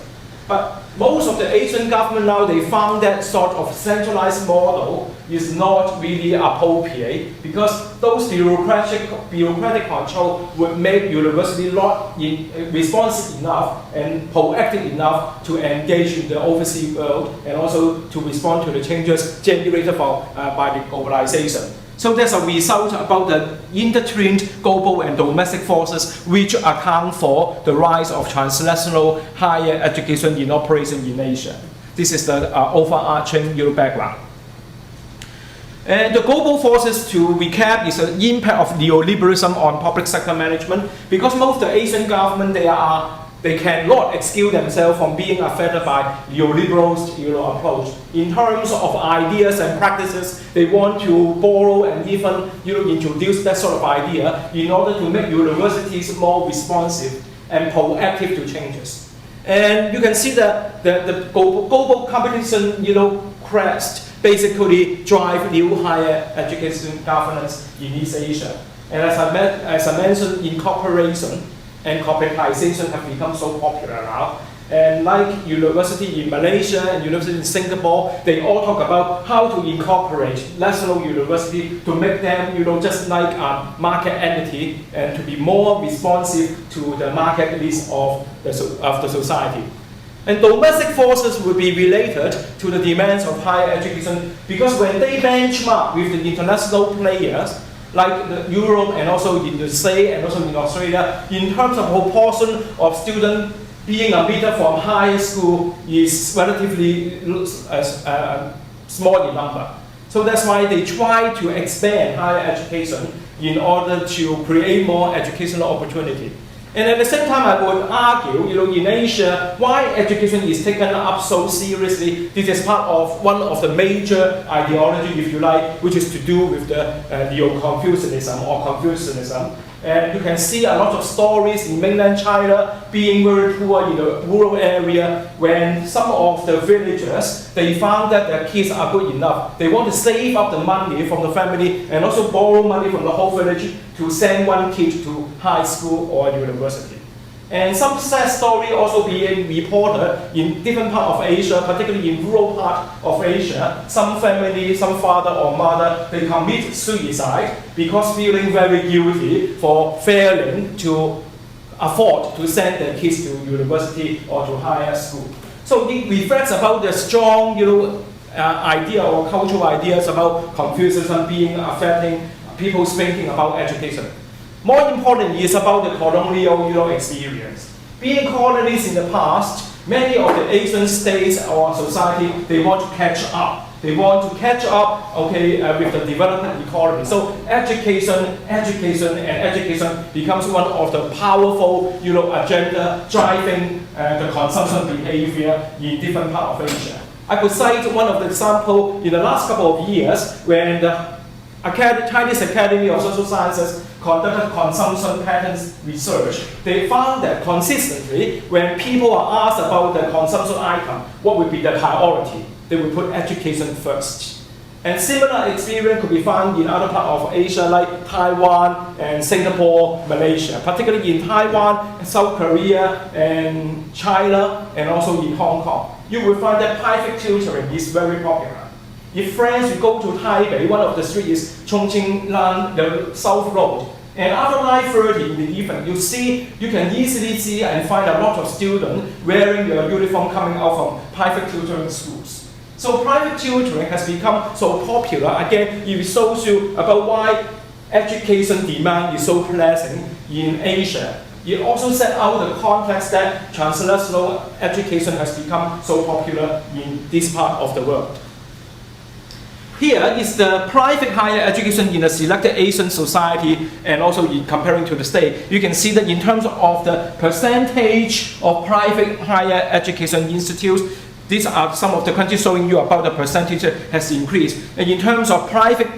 But most of the Asian government now, they found that sort of centralized model is not really appropriate because those bureaucratic control would make university not responsive enough and proactive enough to engage in the overseas world and also to respond to the changes generated by the globalization. So there's a result about the intertwined global and domestic forces which account for the rise of transnational higher education in operation in Asia. This is the overarching background. And the global forces, to recap, is the impact of neoliberalism on public sector management. Because most of the Asian government, they cannot excuse themselves from being affected by neoliberal approach. In terms of ideas and practices, they want to borrow and even introduce that sort of idea in order to make universities more responsive and proactive to changes. And you can see that the global competition crest basically drive new higher education governance in East Asia. And as I mentioned, incorporation and corporatization have become so popular now. And like university in Malaysia and university in Singapore, they all talk about how to incorporate national university to make them, just like a market entity and to be more responsive to the market needs of the society. And domestic forces will be related to the demands of higher education because when they benchmark with the international players, like Europe and also in the States and also in Australia, in terms of proportion of students being admitted from higher school is relatively small in number. So that's why they try to expand higher education in order to create more educational opportunity. And at the same time, I would argue, in Asia, why education is taken up so seriously. This is part of one of the major ideology, if you like, which is to do with the Neo-Confucianism or Confucianism. And you can see a lot of stories in mainland China being very poor in the rural area when some of the villagers, they found that their kids are good enough. They want to save up the money from the family and also borrow money from the whole village to send one kid to high school or university. And some sad story also being reported in different parts of Asia, particularly in rural part of Asia. Some family, some father or mother, they commit suicide because feeling very guilty for failing to afford to send their kids to university or to higher school. So it reflects about the strong, idea or cultural ideas about Confucianism being affecting people's thinking about education. More important is about the colonial experience. Being colonies in the past, many of the Asian states or society, they want to catch up. They want to catch up, with the development economy. So education becomes one of the powerful, agenda driving the consumption behavior in different parts of Asia. I could cite one of the examples in the last couple of years when the Chinese Academy of Social Sciences conducted consumption patterns research. They found that consistently, when people are asked about the consumption item, what would be the priority? They would put education first. And similar experience could be found in other parts of Asia like Taiwan and Singapore, Malaysia, particularly in Taiwan, South Korea, and China, and also in Hong Kong. You will find that private tutoring is very popular. If friends, you go to Taipei, one of the streets is Chongqing Lan, the South Road. And after 9:30 in the evening, you can easily see and find a lot of students wearing their uniform coming out from private tutoring schools. So private tutoring has become so popular. Again, it shows you about why education demand is so pleasant in Asia. It also set out the context that transnational education has become so popular in this part of the world. Here is the private higher education in a selected Asian society and also in comparing to the state. You can see that in terms of the percentage of private higher education institutes, these are some of the countries showing you about the percentage has increased. And in terms of private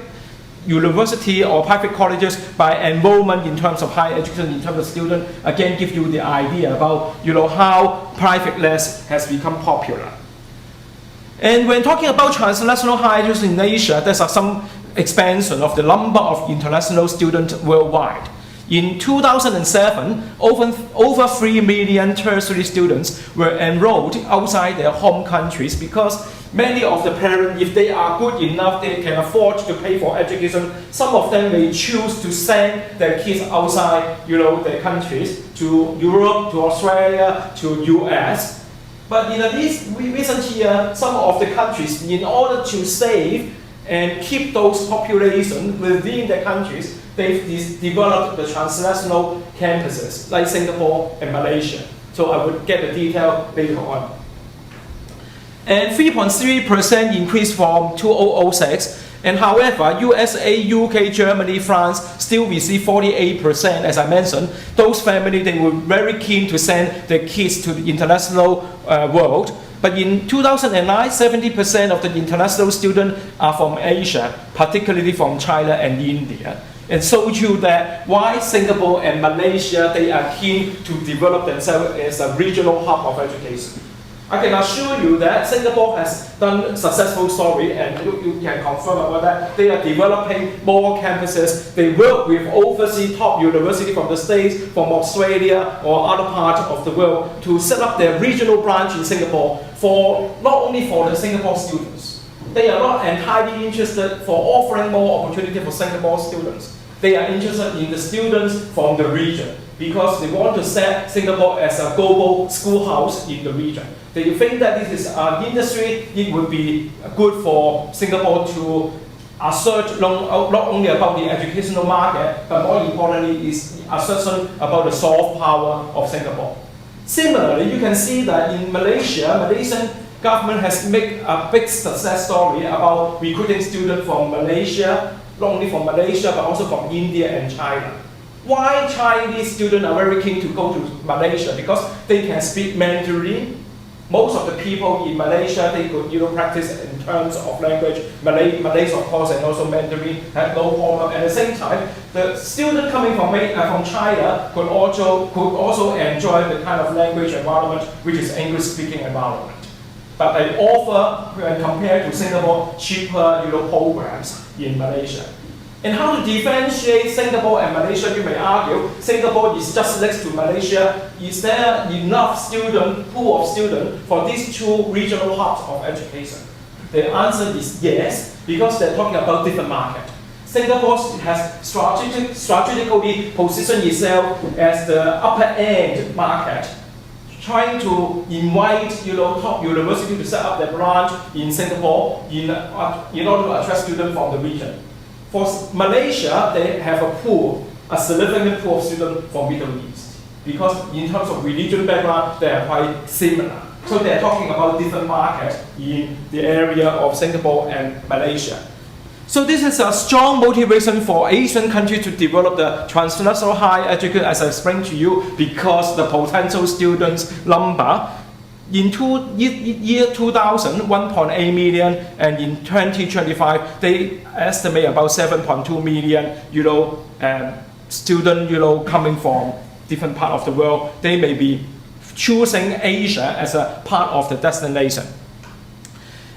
university or private colleges by enrollment in terms of higher education, in terms of students, again give you the idea about how private-less has become popular. And when talking about transnational higher education in Asia, there's some expansion of the number of international students worldwide. In 2007, over 3 million tertiary students were enrolled outside their home countries because many of the parents, if they are good enough, they can afford to pay for education. Some of them may choose to send their kids outside, their countries, to Europe, to Australia, to US. But in these recent years, some of the countries, in order to save and keep those populations within their countries, they've developed the transnational campuses, like Singapore and Malaysia. So I would get the detail later on. And 3.3% increase from 2006. And however, USA, UK, Germany, France still receive 48%, as I mentioned. Those families, they were very keen to send their kids to the international world. But in 2009, 70% of the international students are from Asia, particularly from China and India. And showed you that why Singapore and Malaysia, they are keen to develop themselves as a regional hub of education. I can assure you that Singapore has done a successful story, and you can confirm about that. They are developing more campuses. They work with overseas top universities from the States, from Australia, or other parts of the world to set up their regional branch in Singapore for not only for the Singapore students. They are not entirely interested for offering more opportunity for Singapore students. They are interested in the students from the region. because they want to set Singapore as a global schoolhouse in the region. They think that this is an industry, it would be good for Singapore to assert not only about the educational market, but more importantly is assertion about the soft power of Singapore. Similarly, you can see that in Malaysia, Malaysian government has made a big success story about recruiting students from Malaysia, not only from Malaysia, but also from India and China. Why Chinese students are very keen to go to Malaysia? Because they can speak Mandarin. Most of the people in Malaysia, they could practice in terms of language, Malays of course, and also Mandarin, have no problem. At the same time, the student coming from China could also enjoy the kind of language environment which is English-speaking environment. But they offer, when compared to Singapore, cheaper programs in Malaysia. And how to differentiate Singapore and Malaysia, you may argue. Singapore is just next to Malaysia. Is there enough pool of students for these two regional hubs of education? The answer is yes, because they're talking about different markets. Singapore has strategically positioned itself as the upper end market, trying to invite top university to set up their branch in Singapore in order to attract students from the region. For Malaysia, they have a significant pool of students from Middle East, because in terms of religion background, they are quite similar. So they're talking about different markets in the area of Singapore and Malaysia. So this is a strong motivation for Asian countries to develop the transnational higher education, as I explained to you, because the potential students number in year 2000, 1.8 million, and in 2025, they estimate about 7.2 million, students, coming from different parts of the world. They may be choosing Asia as a part of the destination.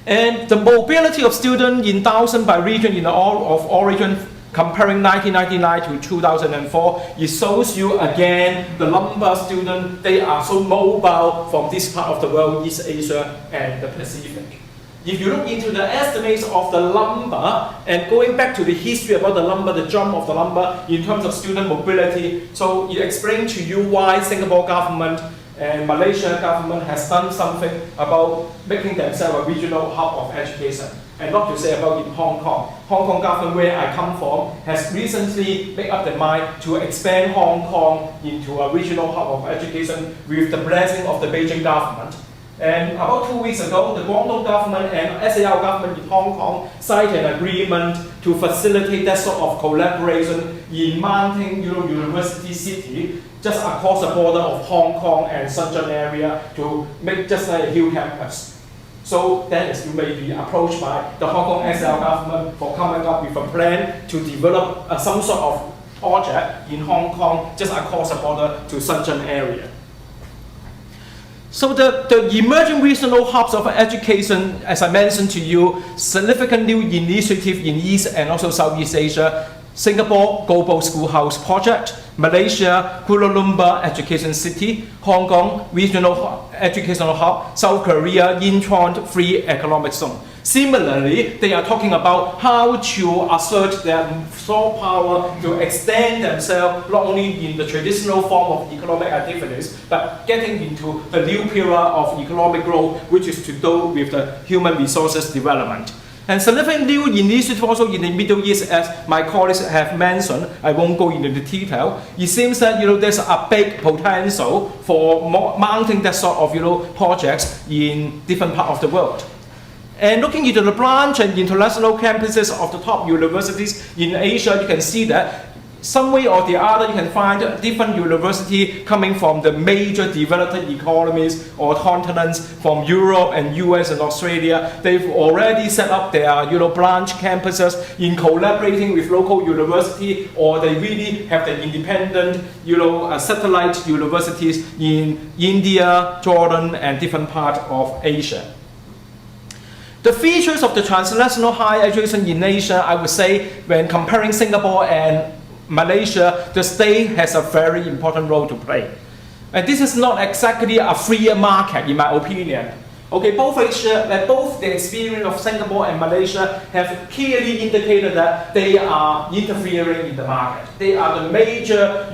And the mobility of students in thousands by region in the of origin, comparing 1999 to 2004, it shows you again the number of students, they are so mobile from this part of the world, East Asia and the Pacific. If you look into the estimates of the number, and going back to the history about the number, the jump of the number in terms of student mobility, so it explains to you why Singapore government and Malaysia government has done something about making themselves a regional hub of education. And not to say about in Hong Kong. Hong Kong government, where I come from, has recently made up their mind to expand Hong Kong into a regional hub of education with the blessing of the Beijing government. And about 2 weeks ago, the Guangdong government and SAR government in Hong Kong signed an agreement to facilitate that sort of collaboration in mounting University City, just across the border of Hong Kong and Shenzhen area, to make just like a Hill campus. So that is, you may be approached by the Hong Kong SL government for coming up with a plan to develop some sort of project in Hong Kong just across the border to Shenzhen area. So the emerging regional hubs of education, as I mentioned to you, significant new initiative in East and also Southeast Asia. Singapore Global Schoolhouse Project, Malaysia Kuala Lumpur Education City, Hong Kong Regional Educational Hub, South Korea Incheon Free Economic Zone. Similarly, they are talking about how to assert their soft power to extend themselves not only in the traditional form of economic activities, but getting into the new era of economic growth, which is to do with the human resources development. And significant new initiative also in the Middle East, as my colleagues have mentioned. I won't go into the detail. It seems that there's a big potential for mounting that sort of projects in different parts of the world. And looking into the branch and international campuses of the top universities in Asia, you can see that some way or the other you can find different universities coming from the major developed economies or continents, from Europe and US and Australia. They've already set up their branch campuses in collaborating with local university, or they really have the independent satellite universities in India, Jordan and different parts of Asia. The features of the transnational higher education in Asia, I would say, when comparing Singapore and Malaysia, the state has a very important role to play. And this is not exactly a free market, in my opinion. Okay, both the experience of Singapore and Malaysia have clearly indicated that they are interfering in the market. They are the major,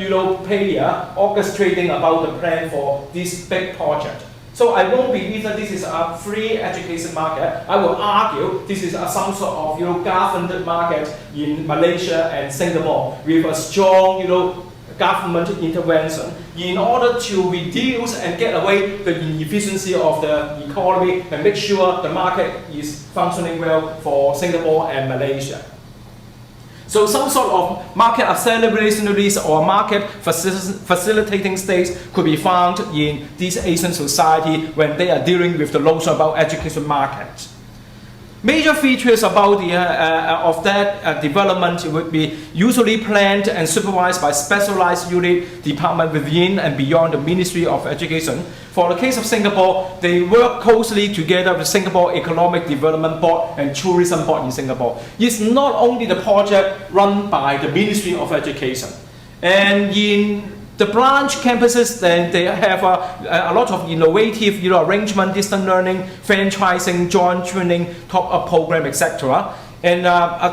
player orchestrating about the plan for this big project. So I don't believe that this is a free education market. I will argue this is some sort of, governed market in Malaysia and Singapore with a strong, government intervention in order to reduce and get away the inefficiency of the economy and make sure the market is functioning well for Singapore and Malaysia. So some sort of market accelerationist or market facilitating states could be found in this Asian society when they are dealing with the notion about education market. Major features about of that development would be usually planned and supervised by specialized unit department within and beyond the Ministry of Education. For the case of Singapore, they work closely together with Singapore Economic Development Board and Tourism Board in Singapore. It's not only the project run by the Ministry of Education. And in the branch campuses, then they have a lot of innovative arrangement, distance learning, franchising, joint training, top-up program, etc. And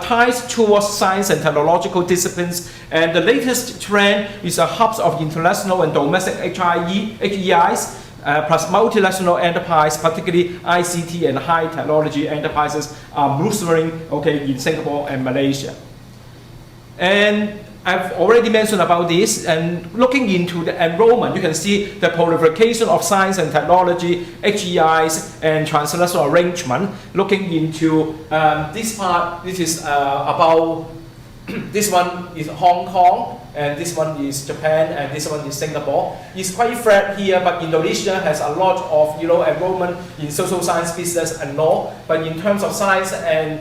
ties towards science and technological disciplines. And the latest trend is a hubs of international and domestic HEIs, plus multinational enterprise, particularly ICT and high technology enterprises are blustering in Singapore and Malaysia. And I've already mentioned about this, and looking into the enrollment, you can see the proliferation of science and technology, HEIs, and transnational arrangement. Looking into this part, this is about, this one is Hong Kong, and this one is Japan, and this one is Singapore. It's quite flat here, but Indonesia has a lot of enrollment in social science, business, and law. But in terms of science and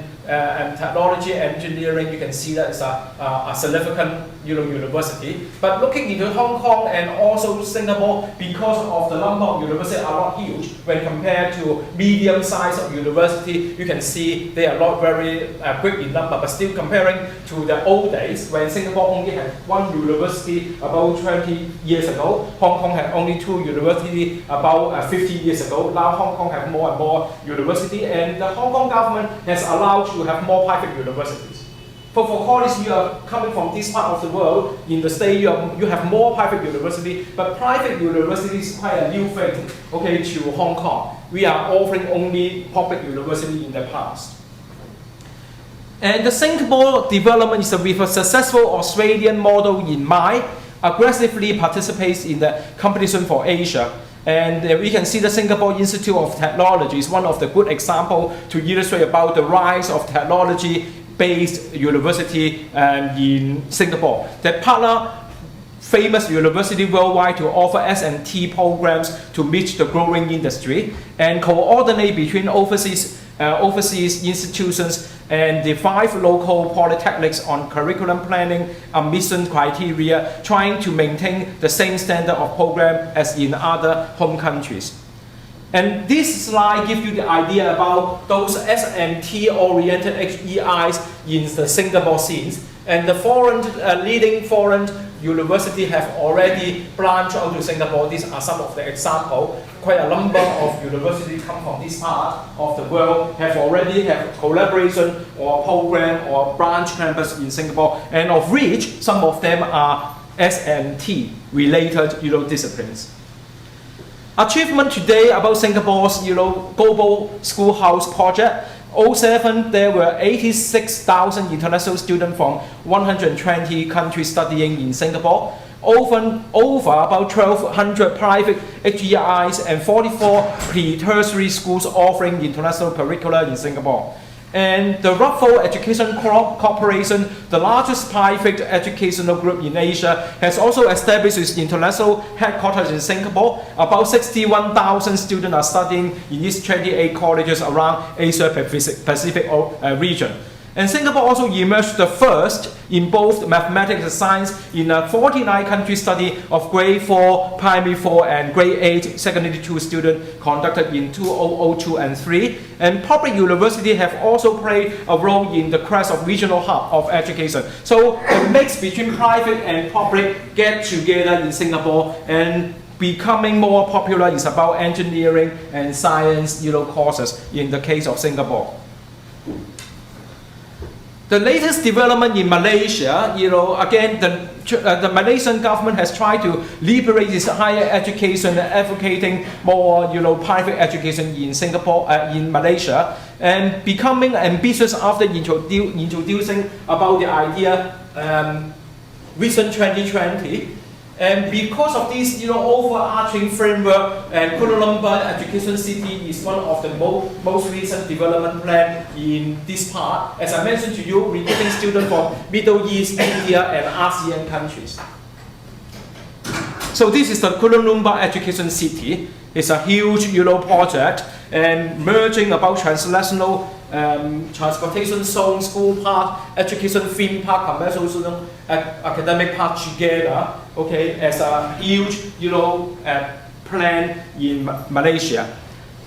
technology, engineering, you can see that it's a significant university. But looking into Hong Kong and also Singapore, because of the number of universities are not huge when compared to medium size of university, you can see they are not very big in number. But still comparing to the old days when Singapore only had one university about 20 years ago, Hong Kong had only 2 universities about 50 years ago. Now Hong Kong have more and more university, and the Hong Kong government has allowed to have more private universities. For college, you are coming from this part of the world, in the state you have more private university, but private university is quite a new thing, to Hong Kong. We are offering only public university in the past. And the Singapore development is with a successful Australian model in mind, aggressively participates in the competition for Asia. And we can see the Singapore Institute of Technology is one of the good examples to illustrate about the rise of technology-based university in Singapore. That partner famous university worldwide to offer S&T programs to meet the growing industry and coordinate between overseas institutions and the 5 local polytechnics on curriculum planning, admission criteria, trying to maintain the same standard of program as in other home countries. And this slide gives you the idea about those S&T oriented HEIs in the Singapore scenes. And the leading foreign universities have already branched out to Singapore. These are some of the examples. Quite a number of universities come from this part of the world, have already have collaboration or program or branch campus in Singapore, and of which some of them are S&T related disciplines. Achievement today about Singapore's global schoolhouse project. 2007, there were 86,000 international students from 120 countries studying in Singapore. Over about 1,200 private HEIs and 44 pre-tertiary schools offering international curricula in Singapore. And the Ruffle Education Corporation, the largest private educational group in Asia, has also established its international headquarters in Singapore. About 61,000 students are studying in its 28 colleges around Asia Pacific region. And Singapore also emerged the first in both mathematics and science in a 49-country study of grade 4, primary 4, and grade 8 secondary 2 students conducted in 2002 and 3. And public universities have also played a role in the quest of regional hub of education. So the mix between private and public get together in Singapore, and becoming more popular is about engineering and science, courses in the case of Singapore. The latest development in Malaysia, again, the Malaysian government has tried to liberate its higher education, advocating more, private education in Singapore, in Malaysia, and becoming ambitious after introducing about the idea Vision 2020. And because of this, overarching framework, and Kuala Lumpur Education City is one of the most recent development plan in this part. As I mentioned to you, recruiting students from Middle East, India, and ASEAN countries. So this is the Kuala Lumpur Education City. It's a huge, project and merging about transnational transportation zone, school park, education theme park, commercial zone, academic park together, okay, as a huge, plan in Malaysia.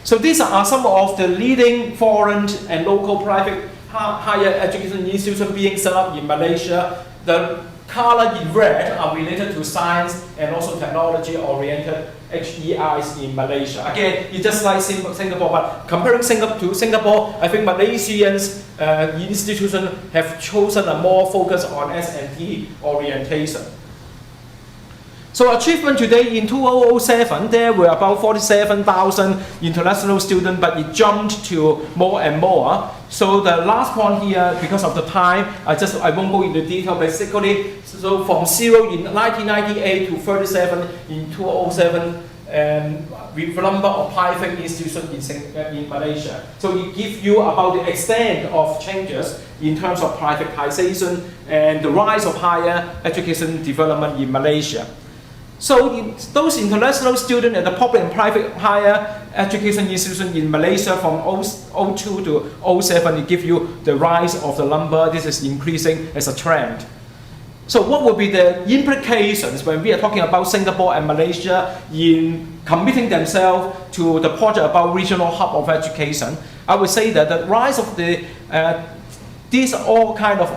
So these are some of the leading foreign and local private higher education institutions being set up in Malaysia. The color in red are related to science and also technology-oriented HEIs in Malaysia. Again, it's just like Singapore, but comparing Singapore to Singapore, I think Malaysians institutions have chosen a more focus on S&T orientation. So achievement today in 2007, there were about 47,000 international students, but it jumped to more and more. So the last point here, because of the time, I won't go into detail. Basically, so from 0 in 1998 to 37 in 2007, with number of private institutions in Malaysia. So it gives you about the extent of changes in terms of privatization and the rise of higher education development in Malaysia. So those international students at the public and private higher education institutions in Malaysia from 2002 to 07, it gives you the rise of the number. This is increasing as a trend. So what would be the implications when we are talking about Singapore and Malaysia in committing themselves to the project about regional hub of education? I would say that the rise of these all kind of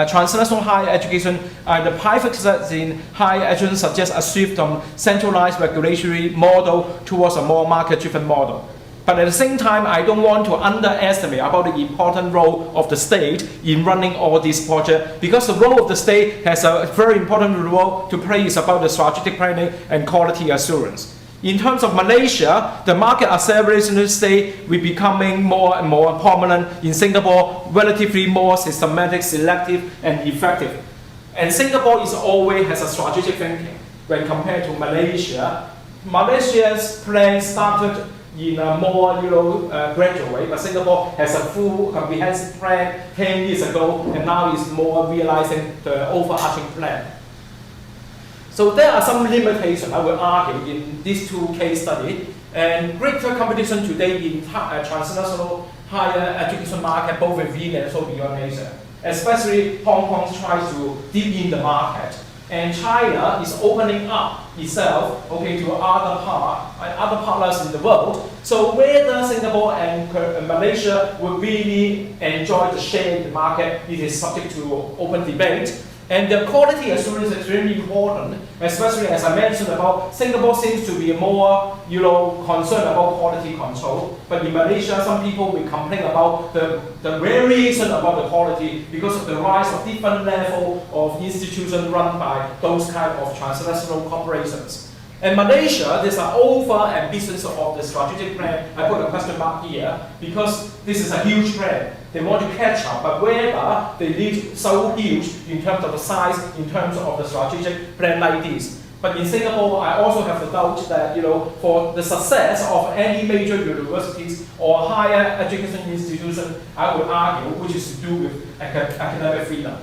transnational higher education and the private sector in higher education suggest a shift from centralized regulatory model towards a more market-driven model. But at the same time, I don't want to underestimate about the important role of the state in running all these projects, because the role of the state has a very important role to play is about the strategic planning and quality assurance. In terms of Malaysia, the market acceleration state will be becoming more and more prominent. In Singapore, relatively more systematic, selective, and effective. And Singapore is always has a strategic thinking when compared to Malaysia. Malaysia's plan started in a more gradual way, but Singapore has a full comprehensive plan 10 years ago, and now is more realizing the overarching plan. So there are some limitations, I will argue, in these two case studies, and greater competition today in transnational higher education market, both within and also beyond Asia. Especially Hong Kong tries to deep in the market, and China is opening up itself, to other partners in the world. So whether Singapore and Malaysia will really enjoy the share in the market, it is subject to open debate. And the quality assurance is really important, especially as I mentioned about Singapore seems to be more, concerned about quality control. But in Malaysia, some people will complain about the variation about the quality because of the rise of different level of institutions run by those kind of transnational corporations. In Malaysia, there's an over-ambitions of the strategic plan. I put a question mark here because this is a huge plan. They want to catch up, but whether they need so huge in terms of the size, in terms of the strategic plan like this. But in Singapore, I also have the doubt that for the success of any major universities or higher education institution, I would argue, which is to do with academic freedom.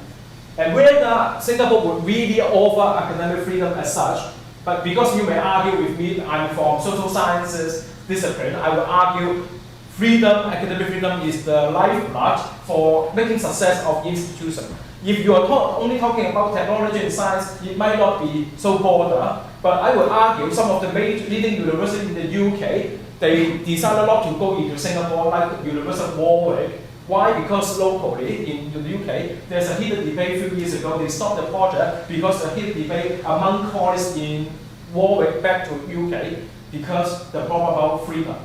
And whether Singapore would really offer academic freedom as such, but because you may argue with me, I'm from social sciences discipline, I would argue freedom, academic freedom is the lifeblood for making success of institutions. If you are only talking about technology and science, it might not be so broader, but I would argue some of the major leading universities in the UK, they decided not to go into Singapore like the University of Warwick. Why? Because locally in the UK, there's a heated debate a few years ago. They stopped the project because the heated debate among colleagues in Warwick back to UK because the problem about freedom.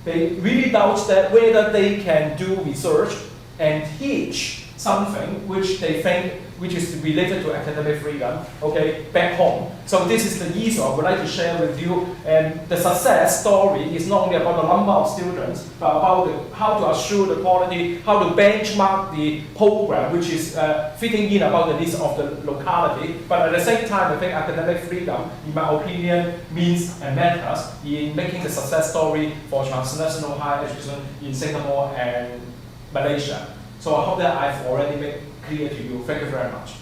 They really doubt that whether they can do research and teach something which they think which is related to academic freedom, okay, back home. So this is the issue I would like to share with you. And the success story is not only about the number of students, but about how to assure the quality, how to benchmark the program, which is fitting in about the needs of the locality. But at the same time, I think academic freedom, in my opinion, means and matters in making the success story for transnational higher education in Singapore and Malaysia. So I hope that I've already made clear to you. Thank you very much.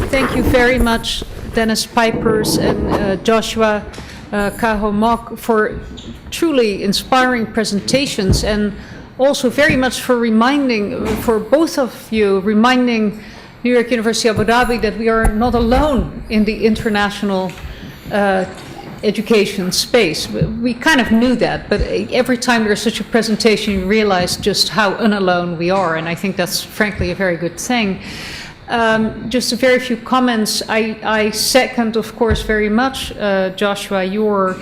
Thank you very much, Dennis Pieprz and Joshua Ka-Ho Mok, for truly inspiring presentations, and also very much for both of you, reminding New York University Abu Dhabi that we are not alone in the international education space. We kind of knew that, but every time there's such a presentation, you realize just how unalone we are, and I think that's frankly a very good thing. Just a very few comments. I second, of course, very much, Joshua, your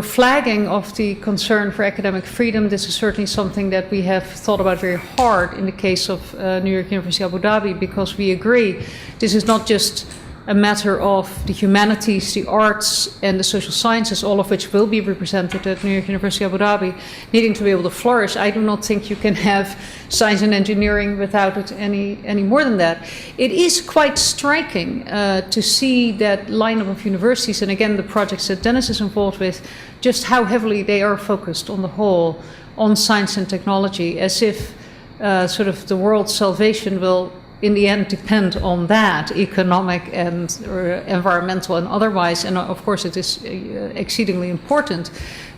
flagging of the concern for academic freedom. This is certainly something that we have thought about very hard in the case of New York University Abu Dhabi, because we agree this is not just a matter of the humanities, the arts, and the social sciences, all of which will be represented at New York University Abu Dhabi, needing to be able to flourish. I do not think you can have science and engineering without it any more than that. It is quite striking to see that lineup of universities, and again the projects that Dennis is involved with, just how heavily they are focused on the whole on science and technology, as if sort of the world's salvation will in the end depend on that, economic and environmental and otherwise. And of course it is exceedingly important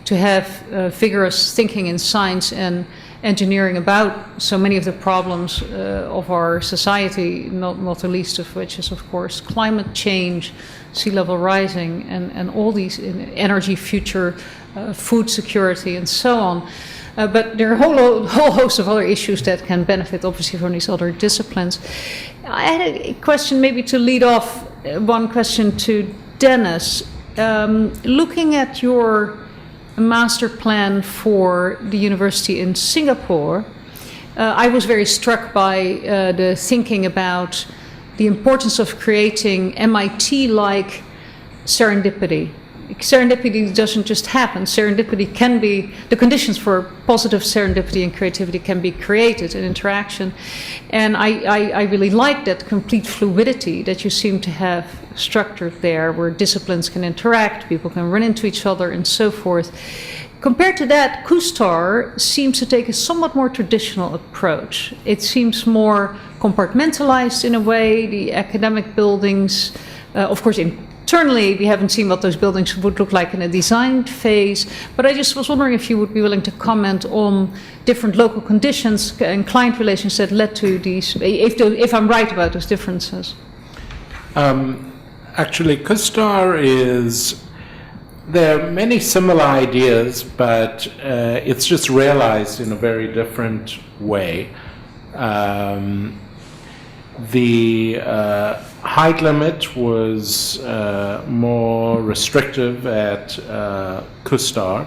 to have vigorous thinking in science and engineering about so many of the problems of our society, not the least of which is of course climate change, sea level rising, and all these energy future, food security and so on. But there are a whole host of other issues that can benefit, obviously, from these other disciplines. I had a question, maybe to lead off, one question to Dennis. Looking at your master plan for the university in Singapore, I was very struck by the thinking about the importance of creating MIT-like serendipity. Serendipity doesn't just happen. Serendipity can be, the conditions for positive serendipity and creativity can be created in interaction. And I really like that complete fluidity that you seem to have structured there, where disciplines can interact, people can run into each other and so forth. Compared to that, Kustar seems to take a somewhat more traditional approach. It seems more compartmentalized in a way. The academic buildings, of course, internally, we haven't seen what those buildings would look like in a design phase, but I just was wondering if you would be willing to comment on different local conditions and client relations that led to these, if I'm right about those differences. Actually, Kustar there are many similar ideas, but it's just realized in a very different way. The height limit was more restrictive at Kustar,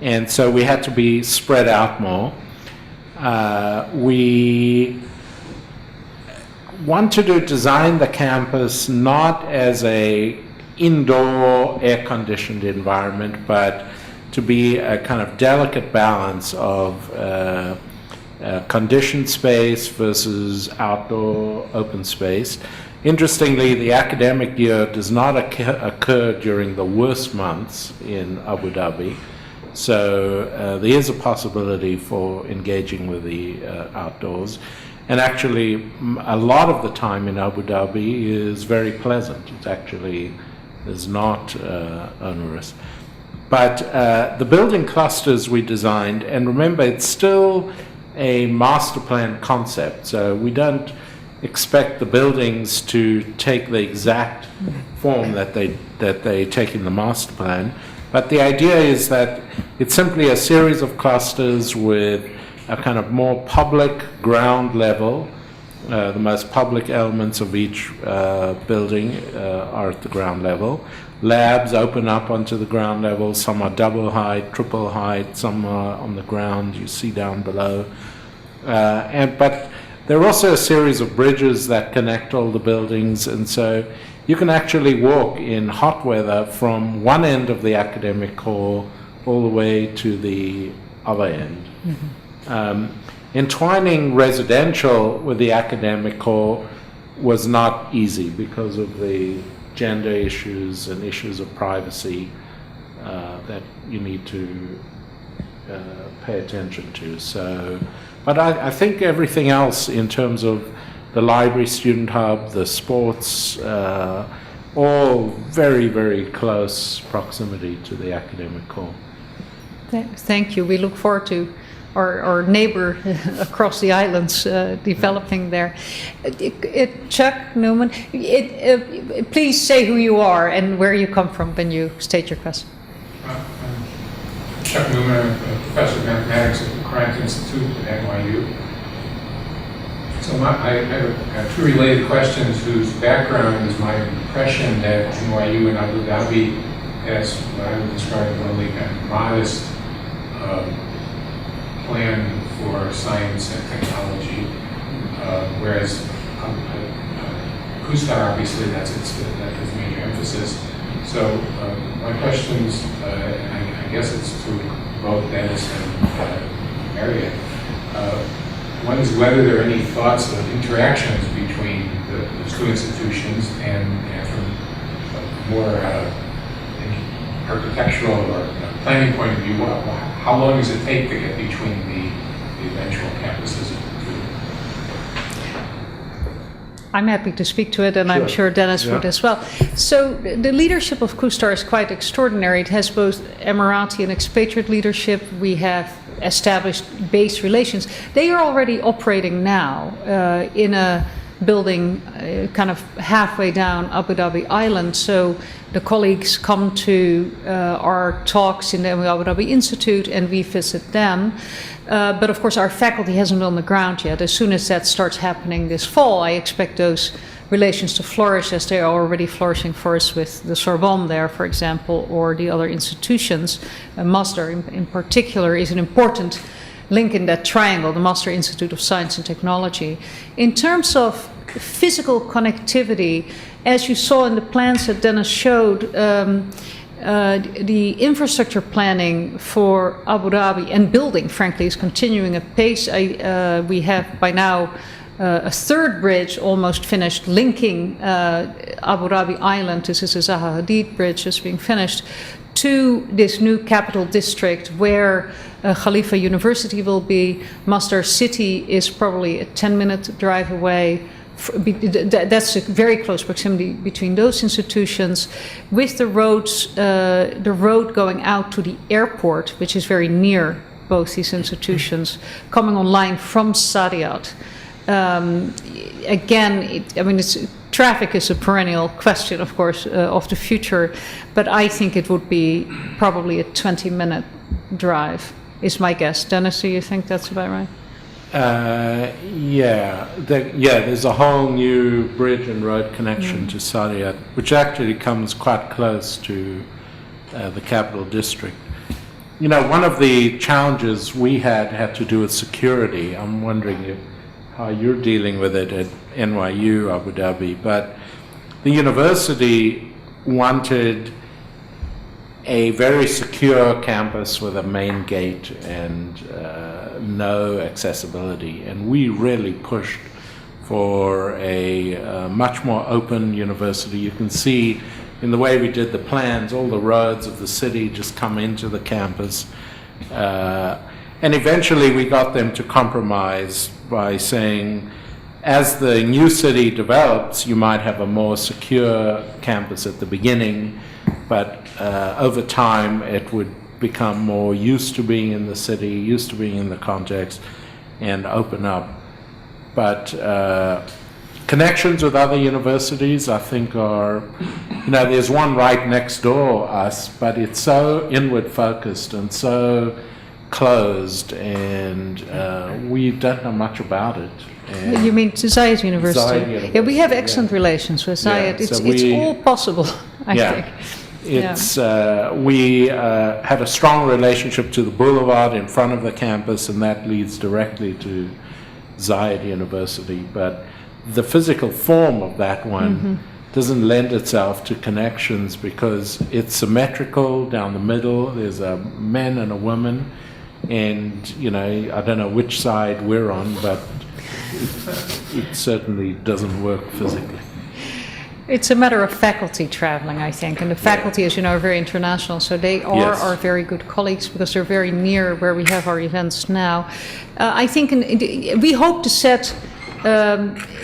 and so we had to be spread out more. We wanted to design the campus not as a indoor air-conditioned environment, but to be a kind of delicate balance of conditioned space versus outdoor open space. Interestingly, the academic year does not occur during the worst months in Abu Dhabi, so there is a possibility for engaging with the outdoors. And actually, a lot of the time in Abu Dhabi is very pleasant. It actually is not onerous. But the building clusters we designed, and remember, it's still a master plan concept, so we don't expect the buildings to take the exact form that they take in the master plan. But the idea is that It's simply a series of clusters with a kind of more public ground level. The most public elements of each building are at the ground level. Labs open up onto the ground level. Some are double height, triple height. Some are on the ground. You see down below. But there are also a series of bridges that connect all the buildings, and so you can actually walk in hot weather from one end of the academic core all the way to the other end. Mm-hmm. Entwining residential with the academic core was not easy because of the gender issues and issues of privacy that you need to pay attention to. So, but I think everything else in terms of the library, student hub, the sports, all very, very close proximity to the academic core. Thank you. We look forward to our neighbor across the islands developing there. Chuck Newman, please say who you are and where you come from when you state your question. I'm Chuck Newman. I'm a professor of mathematics at the Crime Institute at NYU. So I have two related questions whose background is my impression that NYU in Abu Dhabi has what I would describe as a really kind of modest plan for science and technology, whereas Kustar, obviously, that's its major emphasis. So my questions, and I guess it's to both Dennis and Mariette. One is whether there are any thoughts of interactions between the two institutions and from more architectural or planning point of view, how long does it take to get between the eventual campuses of the two? I'm happy to speak to it, and sure. I'm sure Dennis would as well. So the leadership of Kustar is quite extraordinary. It has both Emirati and expatriate leadership. We have established base relations. They are already operating now in a building kind of halfway down Abu Dhabi Island. So the colleagues come to our talks in the NYU Abu Dhabi Institute and we visit them. But of course our faculty hasn't been on the ground yet. As soon as that starts happening this fall, I expect those relations to flourish as they are already flourishing for us with the Sorbonne there, for example, or the other institutions. Masdar in particular is an important link in that triangle, the Masdar Institute of Science and Technology. In terms of physical connectivity, as you saw in the plans that Dennis showed, the infrastructure planning for Abu Dhabi and building, frankly, is continuing apace. We have by now a third bridge almost finished linking Abu Dhabi Island, this is the Zaha Hadid bridge just being finished, to this new capital district where Khalifa University will be. Masdar City is probably a 10-minute drive away. That's a very close proximity between those institutions. With the roads, the road going out to the airport, which is very near both these institutions, coming online from Saadiyat. Again, traffic is a perennial question, of course, of the future, but I think it would be probably a 20-minute drive, is my guess. Dennis, do you think that's about right? There's a whole new bridge and road connection to Saadiyat, which actually comes quite close to the capital district. You know, one of the challenges we had to do with security. I'm wondering how you're dealing with it at NYU Abu Dhabi, but the university wanted a very secure campus with a main gate and no accessibility, and we really pushed for a much more open university. You can see in the way we did the plans, all the roads of the city just come into the campus. And eventually we got them to compromise by saying, as the new city develops, you might have a more secure campus at the beginning, but over time it would become more used to being in the city, used to being in the context, and open up. But Connections with other universities, I think, are, there's one right next door us, but it's so inward focused and so closed, and we don't know much about it. And you mean to Zayed University? Zayed University, Yeah, we have excellent relations with Zayed. Yeah, so it's all possible, I think. It's we have a strong relationship to the boulevard in front of the campus, and that leads directly to Zayed University. But the physical form of that one doesn't lend itself to connections because it's symmetrical down the middle. There's a man and a woman, and I don't know which side we're on, but it certainly doesn't work physically. It's a matter of faculty traveling, I think, and the faculty, as you know, are very international, so they are Yes. our very good colleagues because they're very near where we have our events now. I think we hope to set,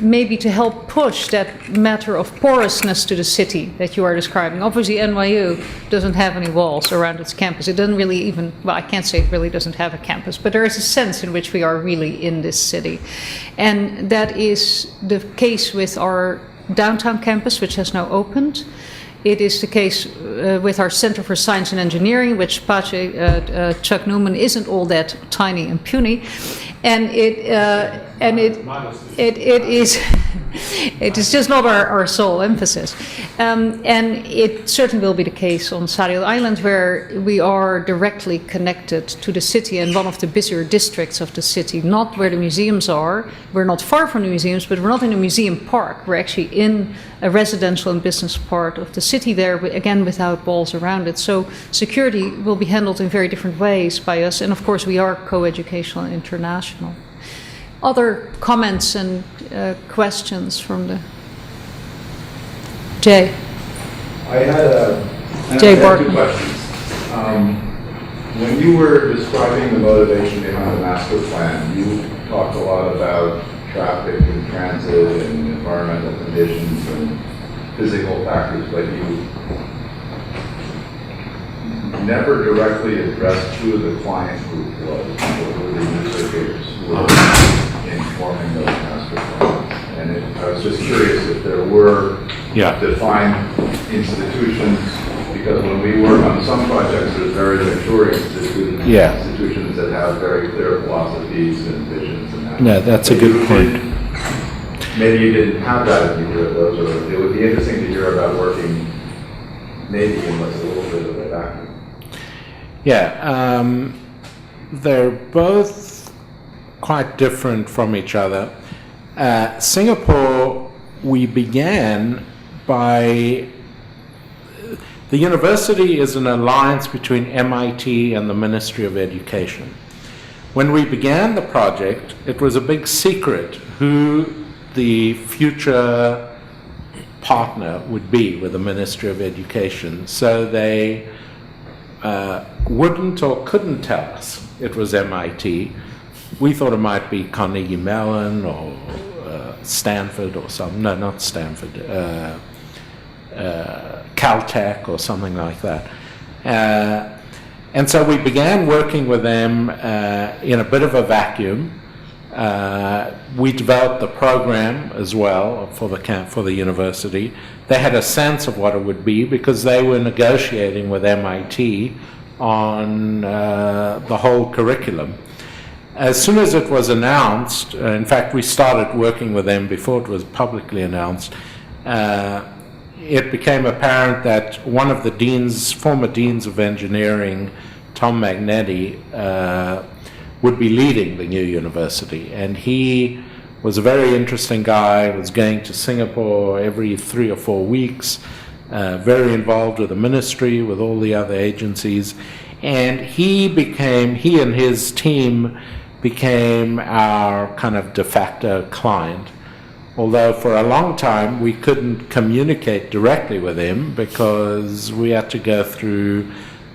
maybe to help push that matter of porousness to the city that you are describing. Obviously, NYU doesn't have any walls around its campus. It doesn't really even, well, I can't say it really doesn't have a campus, but there is a sense in which we are really in this city. And that is the case with our downtown campus, which has now opened. It is the case with our Center for Science and Engineering, which Chuck Newman isn't all that tiny and puny, and it is just not our sole emphasis. And it certainly will be the case on Sariel Island, where we are directly connected to the city and one of the busier districts of the city, not where the museums are. We're not far from the museums, but we're not in a museum park. We're actually in a residential and business part of the city there, again, without walls around it. So security will be handled in very different ways by us. And of course, we are co-educational and international. Other comments and questions from the... Jay. I had Jay two Barton. questions. When you were describing the motivation behind the master plan, you talked a lot about traffic and transit and environmental conditions and physical factors, but you never directly addressed who the client group was, or who the user groups were informing those master plans. And I was just curious if there were defined institutions, because when we work on some projects, there's very mature institutions that have very clear philosophies and visions and that. No, that's a good point. Maybe you didn't have that in either of those, or it would be interesting to hear about working maybe in what's a little bit of a vacuum. Yeah, they're both quite different from each other. Singapore, we began by... The university is an alliance between MIT and the Ministry of Education. When we began the project, it was a big secret who the future partner would be with the Ministry of Education. So they wouldn't or couldn't tell us it was MIT. We thought it might be Carnegie Mellon or Stanford or something. No, not Stanford. Caltech or something like that. And so we began working with them in a bit of a vacuum. We developed the program as well for the university. They had a sense of what it would be because they were negotiating with MIT on the whole curriculum. As soon as it was announced, in fact, we started working with them before it was publicly announced, it became apparent that one of the former deans of engineering, Tom Magnetti, would be leading the new university. And he was a very interesting guy, was going to Singapore every 3 or 4 weeks, very involved with the ministry, with all the other agencies. And he and his team became our kind of de facto client. Although for a long time we couldn't communicate directly with him because we had to go through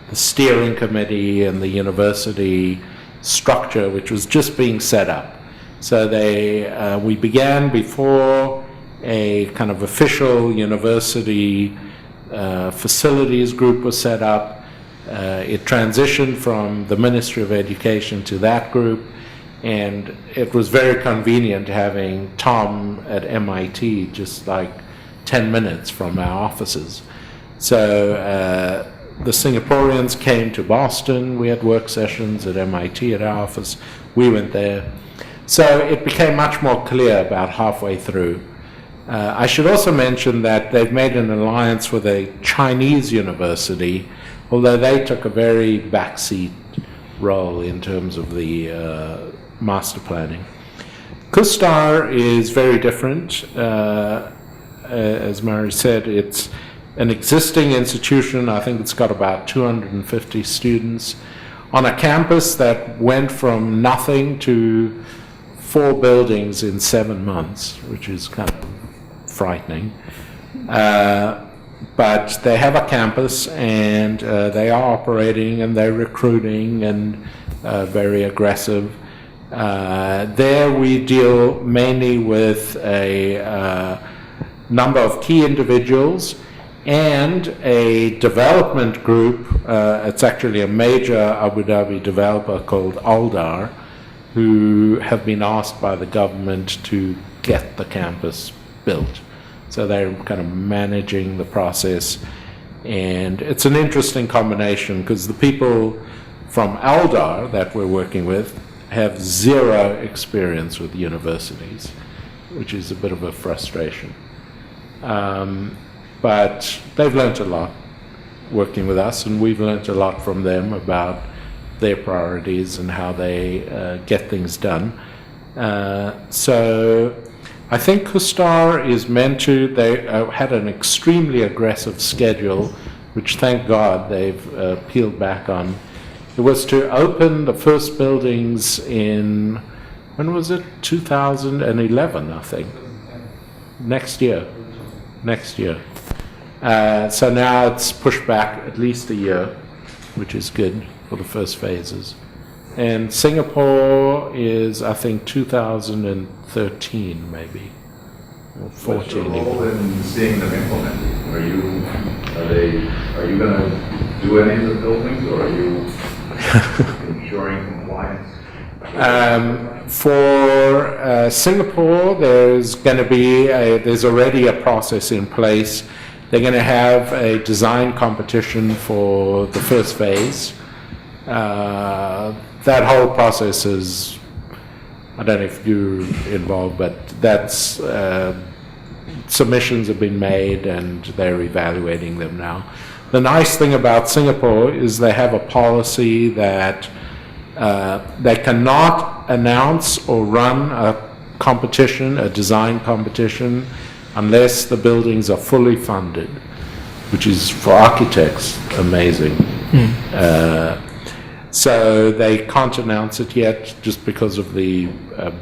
the steering committee and the university structure, which was just being set up. So we began before a kind of official university facilities group was set up. It transitioned from the Ministry of Education to that group. And it was very convenient having Tom at MIT just like 10 minutes from our offices. So the Singaporeans came to Boston. We had work sessions at MIT at our office. We went there. So it became much more clear about halfway through. I should also mention that they've made an alliance with a Chinese university, although they took a very backseat role in terms of the master planning. Kustar is very different. As Mary said, it's an existing institution. I think it's got about 250 students on a campus that went from nothing to 4 buildings in 7 months, which is kind of frightening. But they have a campus, and they are operating, and they're recruiting, and very aggressive. There we deal mainly with a number of key individuals and a development group. It's actually a major Abu Dhabi developer called Aldar, who have been asked by the government to get the campus built. So they're kind of managing the process. And it's an interesting combination because the people from Aldar that we're working with have 0 experience with universities, which is a bit of a frustration. But they've learnt a lot working with us, and we've learnt a lot from them about their priorities and how they get things done. So I think Kustar is meant to, they had an extremely aggressive schedule, which thank God they've peeled back on. It was to open the first buildings in, when was it? 2011, I think. Next year. So now it's pushed back at least a year, which is good for the first phases. And Singapore is, I think, 2013 maybe, or 14. What's your role in seeing them implemented? Are you going to do any of the buildings, or are you ensuring compliance? For Singapore, there's going to be there's already a process in place. They're going to have a design competition for the first phase. That whole process is, I don't know if you're involved, but that's submissions have been made and they're evaluating them now. The nice thing about Singapore is they have a policy that they cannot announce or run a competition, a design competition, unless the buildings are fully funded, which is, for architects, amazing. So they can't announce it yet just because of the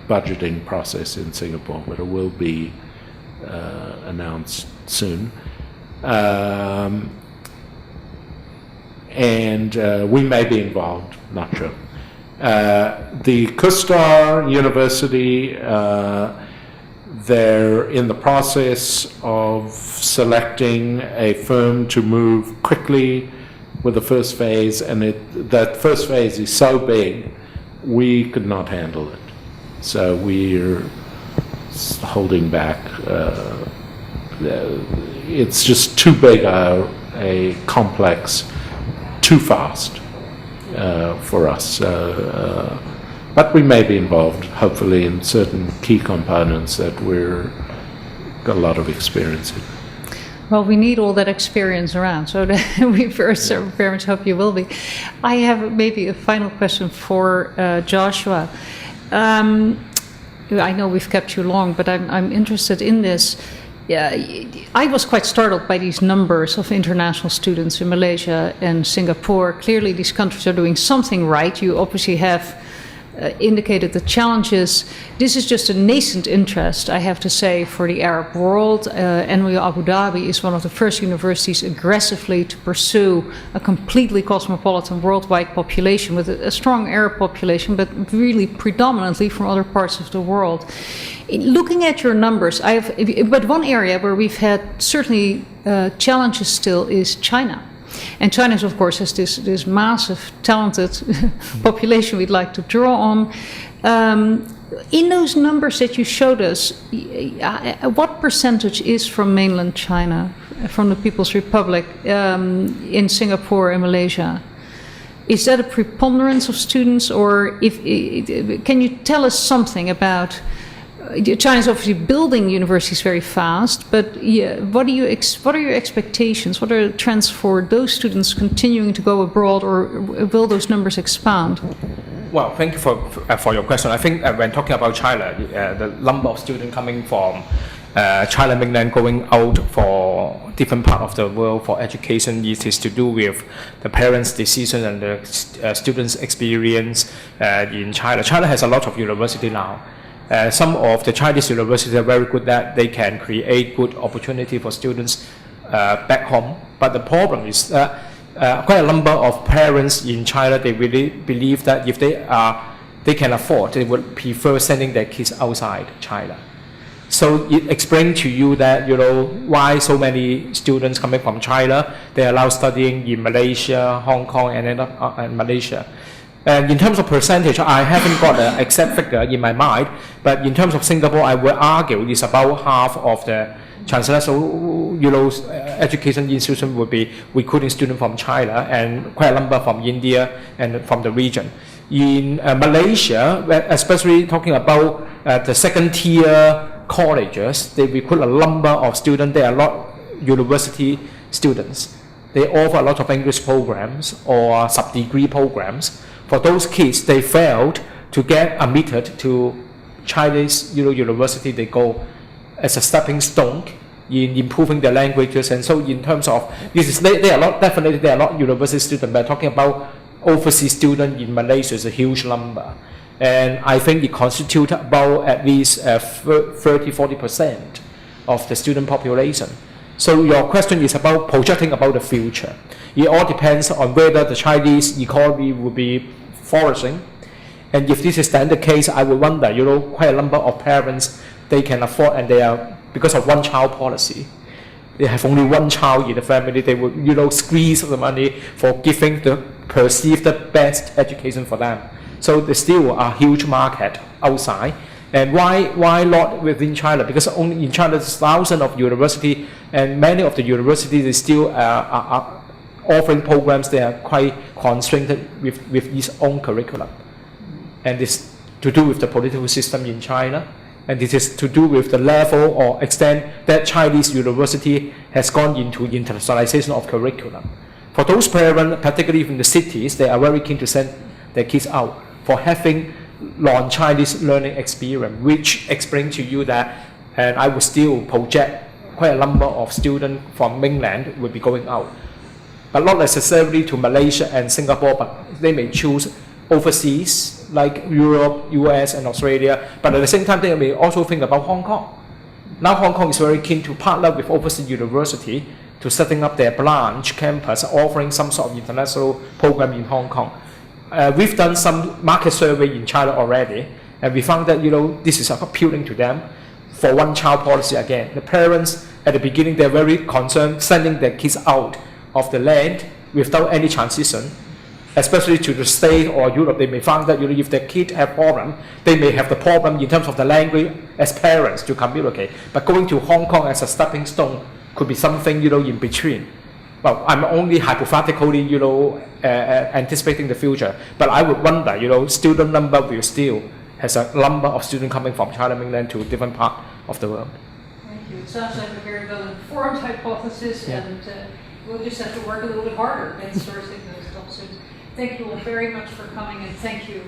budgeting process in Singapore, but it will be announced soon. And we may be involved, not sure. The Kustar University, they're in the process of selecting a firm to move quickly with the first phase, and that first phase is so big, we could not handle it. So we're holding back. It's just too big a complex, too fast for us. But we may be involved, hopefully, in certain key components that we're got a lot of experience in. Well, we need all that experience around, so we very much hope you will be. I have maybe a final question for Joshua. I know we've kept you long, but I'm interested in this. Yeah, I was quite startled by these numbers of international students in Malaysia and Singapore. Clearly, these countries are doing something right. You obviously have indicated the challenges. This is just a nascent interest, I have to say, for the Arab world. NYU Abu Dhabi is one of the first universities aggressively to pursue a completely cosmopolitan worldwide population with a strong Arab population, but really predominantly from other parts of the world. Looking at your numbers, but one area where we've had certainly challenges still is China. And China, of course, has this massive, talented population we'd like to draw on. In those numbers that you showed us, what percentage is from mainland China, from the People's Republic, in Singapore and Malaysia? Is that a preponderance of students, or can you tell us something about? China is obviously building universities very fast, but what are your expectations? What are the trends for those students continuing to go abroad, or will those numbers expand? Well, thank you for your question. I think when talking about China, the number of students coming from China mainland going out for different part of the world for education is to do with the parents' decision and the students' experience in China. China has a lot of university now. Some of the Chinese universities are very good that they can create good opportunity for students back home. But the problem is that quite a number of parents in China, they really believe that if they can afford, they would prefer sending their kids outside China. So it explains to you that, why so many students coming from China, they allow studying in Malaysia, Hong Kong, and Malaysia. And in terms of percentage, I haven't got an exact figure in my mind, but in terms of Singapore, I would argue it's about half of the transnational, education institution would be recruiting students from China and quite a number from India and from the region. In Malaysia, especially talking about the second tier colleges, they recruit a number of students. They are not university students. They offer a lot of English programs or sub-degree programs. For those kids, they failed to get admitted to Chinese university. They go as a stepping stone in improving their languages. And so in terms of, they are not university students, but talking about overseas students in Malaysia is a huge number. And I think it constitutes about at least 30-40% of the student population. So your question is about projecting about the future. It all depends on whether the Chinese economy will be flourishing. And if this is then the case, I would wonder, quite a number of parents, they can afford, and they are, because of one-child policy, they have only one child in the family, they would, squeeze the money for giving the perceived best education for them. So there's still a huge market outside. And why not within China? Because only in China there's thousands of universities, and many of the universities they still are offering programs. They are quite constrained with its own curriculum. And it's to do with the political system in China. And this is to do with the level or extent that Chinese university has gone into internationalization of curriculum. For those parents, particularly in the cities, they are very keen to send their kids out for having non-Chinese learning experience, which explains to you that, and I would still project quite a number of students from mainland will be going out, but not necessarily to Malaysia and Singapore, but they may choose overseas like Europe, US and Australia, but at the same time they may also think about Hong Kong. Now Hong Kong is very keen to partner with overseas university to setting up their branch campus, offering some sort of international program in Hong Kong. We've done some market survey in China already, and we found that this is appealing to them. For one-child policy again, the parents at the beginning they're very concerned sending their kids out of the land without any transition, especially to the States or Europe. They may find that if their kid have problem, they may have the problem in terms of the language as parents to communicate. But going to Hong Kong as a stepping stone could be something in between. Well, I'm only hypothetically, anticipating the future. But I would wonder, student number will still has a number of students coming from China mainland to different parts of the world. Thank you. It sounds like a very well-informed hypothesis, and we'll just have to work a little bit harder at sourcing those top students. Thank you all very much for coming, and thank you